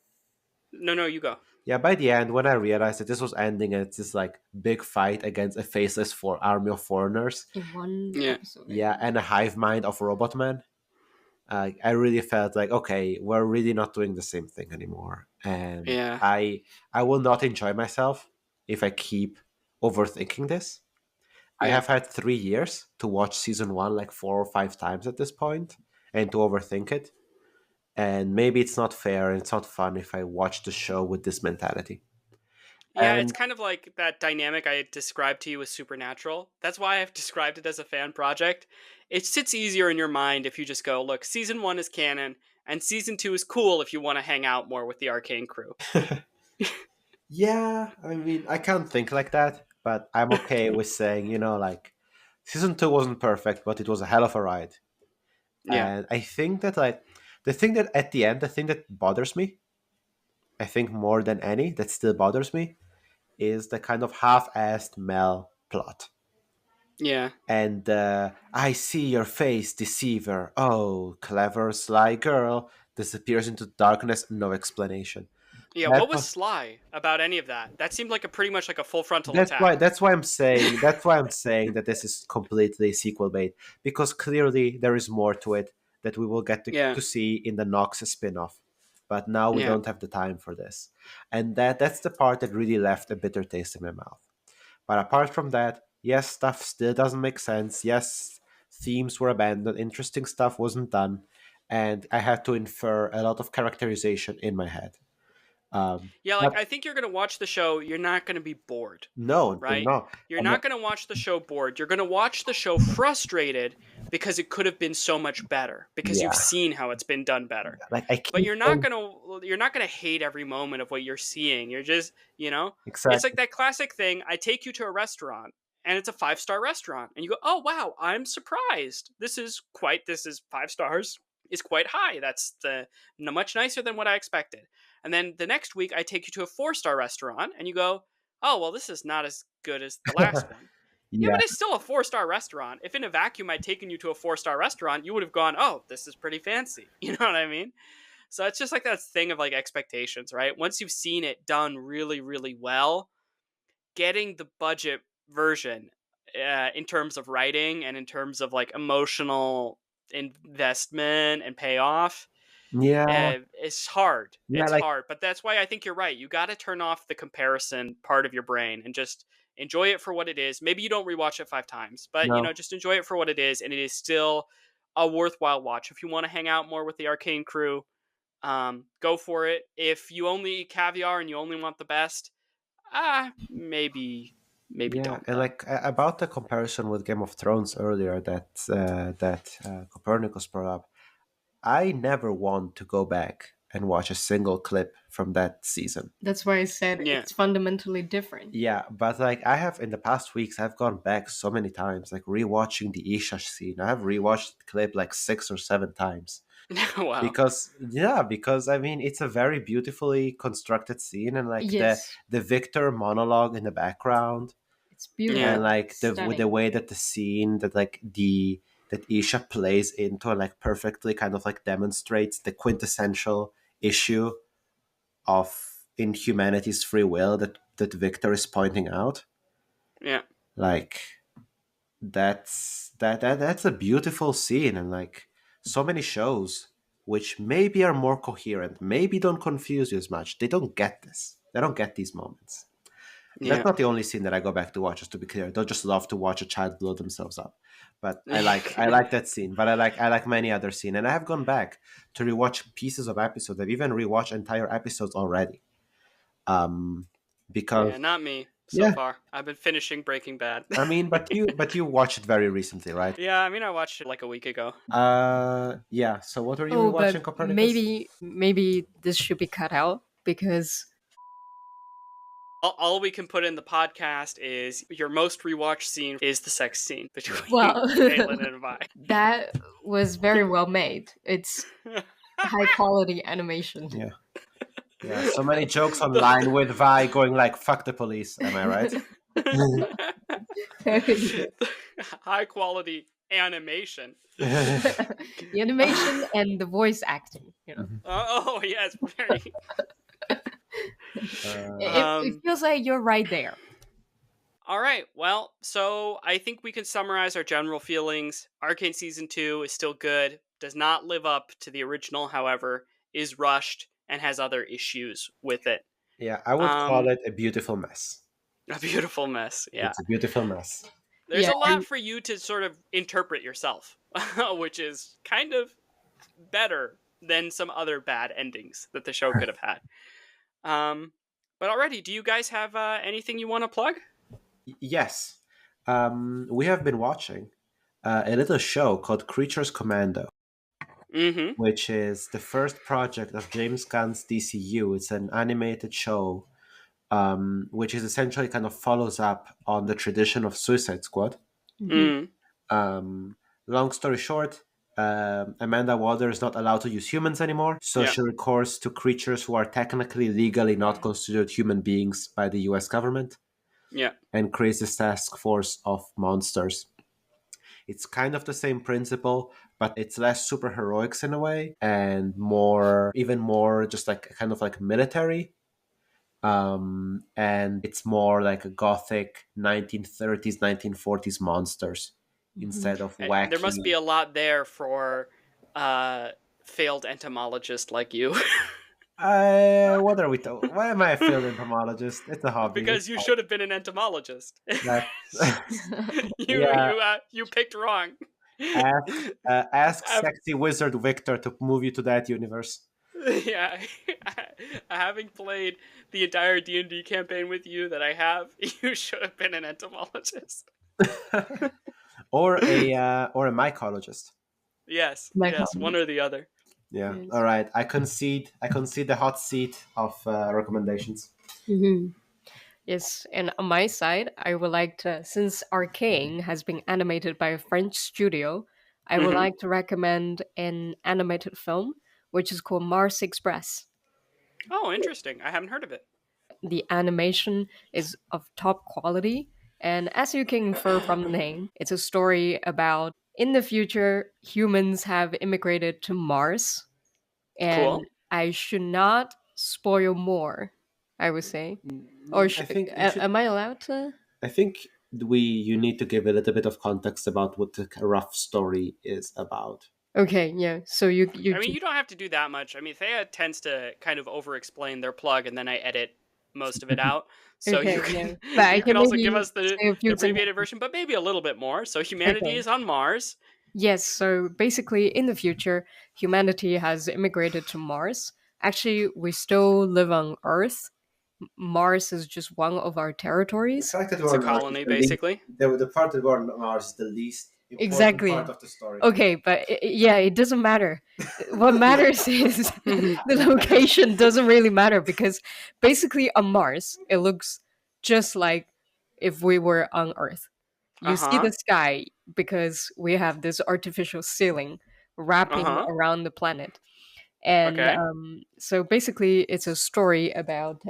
no, you go. yeah, by the end when I realized that this was ending and it's this like big fight against a faceless army of foreigners, In one Yeah. episode. yeah, and a hive mind of robot men. I really felt like, okay, we're really not doing the same thing anymore, and Yeah. I will not enjoy myself if I keep overthinking this. I Yeah. have had 3 years to watch season one like 4 or 5 times at this point, and to overthink it. And maybe it's not fair and it's not fun if I watch the show with this mentality. Yeah, it's And kind of like that dynamic I described to you with Supernatural. That's why I've described it as a fan project. It sits easier in your mind if you just go, look, season 1 is canon, and season 2 is cool if you want to hang out more with the Arcane crew. yeah, I mean, I can't think like that, but I'm okay with saying, like season two wasn't perfect, but it was a hell of a ride. Yeah. And I think that like the thing that at the end, the thing that bothers me, I think more than any, that still bothers me, is the kind of half-assed Mel plot. Yeah. And I see your face, deceiver. Oh, clever, sly girl disappears into darkness, no explanation. Yeah, That what was was sly about any of that? That seemed like a pretty much like a full frontal That's why attack. I'm saying that this is completely sequel bait, because clearly there is more to it that we will get Yeah. to see in the Nox spin-off. But now we Yeah. don't have the time for this. And that's the part that really left a bitter taste in my mouth. But apart from that, yes, stuff still doesn't make sense. Yes, themes were abandoned, interesting stuff wasn't done, and I had to infer a lot of characterization in my head. Yeah, like But I think you're going to watch the show, you're not going to be bored, no, right? no. You're I'm not, not going to watch the show bored. You're going to watch the show frustrated because it could have been so much better because you've yeah, seen how it's been done better. like I But keep saying you're not going to hate every moment of what you're seeing. You're just, it's like exactly. that classic thing. I take you to a restaurant and it's a 5-star restaurant and you go, "Oh wow, I'm surprised. This is 5 stars. Is quite high. That's much nicer than what I expected." And then the next week I take you to a 4-star restaurant and you go, "Oh, well this is not as good as the last one." Yeah, Yeah, but it's still a 4-star restaurant. If in a vacuum I'd taken you to a 4-star restaurant, you would have gone, "Oh, this is pretty fancy." You know what I mean? So it's just like that thing of like expectations, right? Once you've seen it done really, really well, getting the budget version in terms of writing and in terms of like emotional investment and payoff, yeah, it's hard. yeah. It's Like hard, but that's why I think you're right. You got to turn off the comparison part of your brain and just enjoy it for what it is. Maybe you don't rewatch it 5 times, but no, just enjoy it for what it is, and it is still a worthwhile watch. If you want to hang out more with the Arcane crew, go for it. If you only eat caviar and you only want the best, maybe yeah. don't And then. like about the comparison with Game of Thrones earlier that Copernicus brought up, I never want to go back and watch a single clip from that season. That's why I said Yeah. it's fundamentally different. Yeah, but like I have in the past weeks, I've gone back so many times, like rewatching the Isha scene. I have rewatched the clip like 6 or 7 times. Wow. Because I mean it's a very beautifully constructed scene, and like the Yes, the Victor monologue in the background, it's and Yeah. beautiful. like It's the stunning. way that the scene that like that Isha plays into and like perfectly kind of like demonstrates the quintessential issue of inhumanity's free will that Victor is pointing out. Yeah. Like that's a beautiful scene, and like so many shows which maybe are more coherent, maybe don't confuse you as much. They don't get this. They don't get these moments. That's Yeah. not the only scene that I go back to watch, just to be clear. I don't just love to watch a child blow themselves up. But I like that scene. But I like many other scenes. And I have gone back to rewatch pieces of episodes. I've even rewatched entire episodes already. Because Yeah, not me so yeah, far. I've been finishing Breaking Bad. I mean, but you watched it very recently, right? Yeah, I mean, I watched it like a week ago. Yeah. So what were you Oh, rewatching, but Copernicus? maybe this should be cut out because All we can put in the podcast is your most rewatched scene is the sex scene between well, Caitlin and Vi. that was very well made. It's high quality animation. Yeah. Yeah. So many jokes online with Vi going like "fuck the police." Am I right? High quality animation. The animation and the voice acting, you know. Oh yes, very. It feels like you're right there. All right. Well, so I think we can summarize our general feelings. Arcane Season 2 is still good, does not live up to the original, however, is rushed, and has other issues with it. Yeah, I would call it a beautiful mess. A beautiful mess, yeah. It's a beautiful mess. There's Yeah, a lot for you to sort of interpret yourself, which is kind of better than some other bad endings that the show could have had. But already, do you guys have anything you want to plug? Yes. We have been watching a little show called Creatures Commando, Mm-hmm. which is the first project of James Gunn's DCU. It's an animated show, which is essentially kind of follows up on the tradition of Suicide Squad. Mm. Long story short, Amanda Waller is not allowed to use humans anymore, so Yeah. she recourse to creatures who are technically legally not considered human beings by the US government. Yeah. And creates this task force of monsters. It's kind of the same principle, but it's less superheroics in a way, and even more just like kind of like military. And it's more like a gothic 1930s, 1940s monsters instead of wacky. There must be a lot there for failed entomologist like you. What are we talking? Why am I a failed entomologist? It's a hobby. Because you should have been an entomologist. You picked wrong. Ask sexy wizard Victor to move you to that universe. Yeah, having played the entire D&D campaign with you that I have, you should have been an entomologist. or a mycologist. Yes, one or the other. Yeah. Yes. All right. I concede the hot seat of recommendations. Mm-hmm. Yes, and on my side, I would like to, since Arcane has been animated by a French studio, I would like to recommend an animated film, which is called Mars Express. Oh, interesting. I haven't heard of it. The animation is of top quality, and as you can infer from the name, it's a story about in the future, humans have immigrated to Mars, and Cool. I should not spoil more, I would say. Or am I allowed to? I think you need to give a little bit of context about what the rough story is about. Okay, yeah. So you I mean, you don't have to do that much. I mean, Thea tends to kind of over-explain their plug, and then I edit most of it out. So Okay, you can, yeah. But you can also give us say the a few abbreviated version, but maybe a little bit more. So humanity Okay. is on Mars. Yes, so basically in the future, humanity has immigrated to Mars. Actually, we still live on Earth. Mars is just one of our territories. It's a colony, basically. The part that we're on Mars is the least important Exactly. part of the story. Okay, but yeah, it doesn't matter. What matters is the location doesn't really matter because basically on Mars, it looks just like if we were on Earth. You see the sky because we have this artificial ceiling wrapping around the planet. And Okay. So basically, it's a story about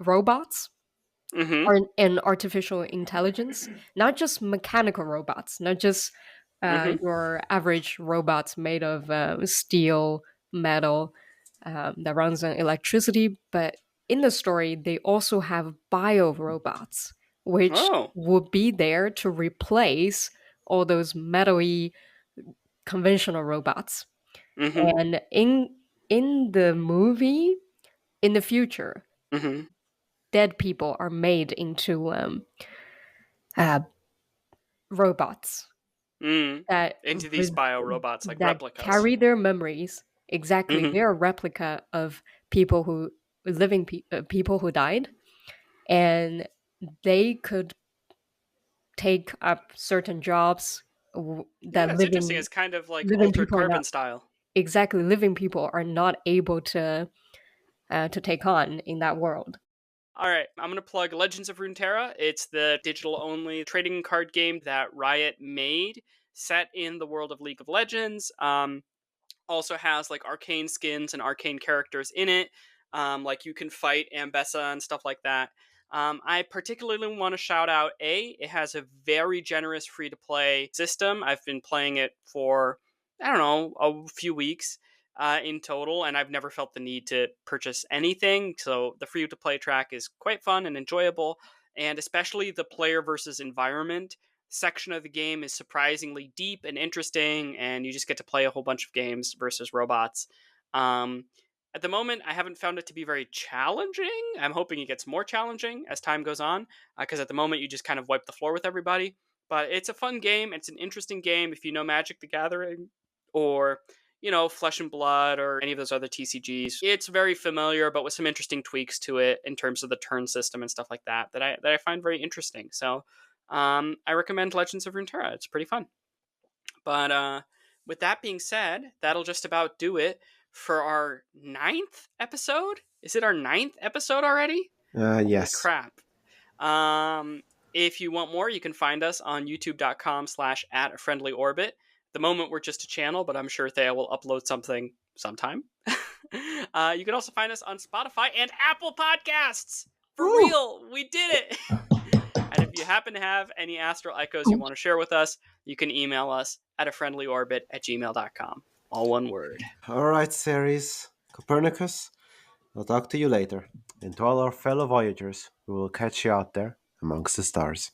robots Mm-hmm. or and artificial intelligence, not just mechanical robots, not just your average robots made of steel, metal, that runs on electricity. But in the story, they also have bio robots, which Oh. would be there to replace all those metal-y conventional robots. Mm-hmm. And in the movie, in the future, Mm-hmm. dead people are made into uh, robots Mm. that Into these res- bio robots, like that replicas. carry their memories exactly. Mm-hmm. They're a replica of people who people who died, and they could take up certain jobs Yeah, that it's interesting. It's kind of like living altered people are carbon not style. exactly living people are not able to take on in that world. All right, I'm going to plug Legends of Runeterra. It's the digital only trading card game that Riot made, set in the world of League of Legends. Also has like arcane skins and arcane characters in it. Like you can fight Ambessa and stuff like that. I particularly want to shout out it has a very generous free to play system. I've been playing it for, I don't know, a few weeks in total, and I've never felt the need to purchase anything. So the free to play track is quite fun and enjoyable, and especially the player versus environment section of the game is surprisingly deep and interesting, and you just get to play a whole bunch of games versus robots. Um, at the moment, I haven't found it to be very challenging. I'm hoping it gets more challenging as time goes on, because at the moment you just kind of wipe the floor with everybody. But it's a fun game. It's an interesting game if you know Magic the Gathering or Flesh and Blood or any of those other TCGs. It's very familiar, but with some interesting tweaks to it in terms of the turn system and stuff like that I find very interesting. So I recommend Legends of Runeterra. It's pretty fun. But with that being said, that'll just about do it for our 9th episode. Is it our 9th episode already? Holy Yes. crap. If you want more, you can find us on youtube.com/@friendlyorbit. At the moment, we're just a channel, but I'm sure Thea will upload something sometime. You can also find us on Spotify and Apple Podcasts. For Woo! real, we did it. And if you happen to have any astral echoes you want to share with us, you can email us at afriendlyorbit@gmail.com. All one word. All right, Ceres, Copernicus. I'll talk to you later. And to all our fellow Voyagers, we will catch you out there amongst the stars.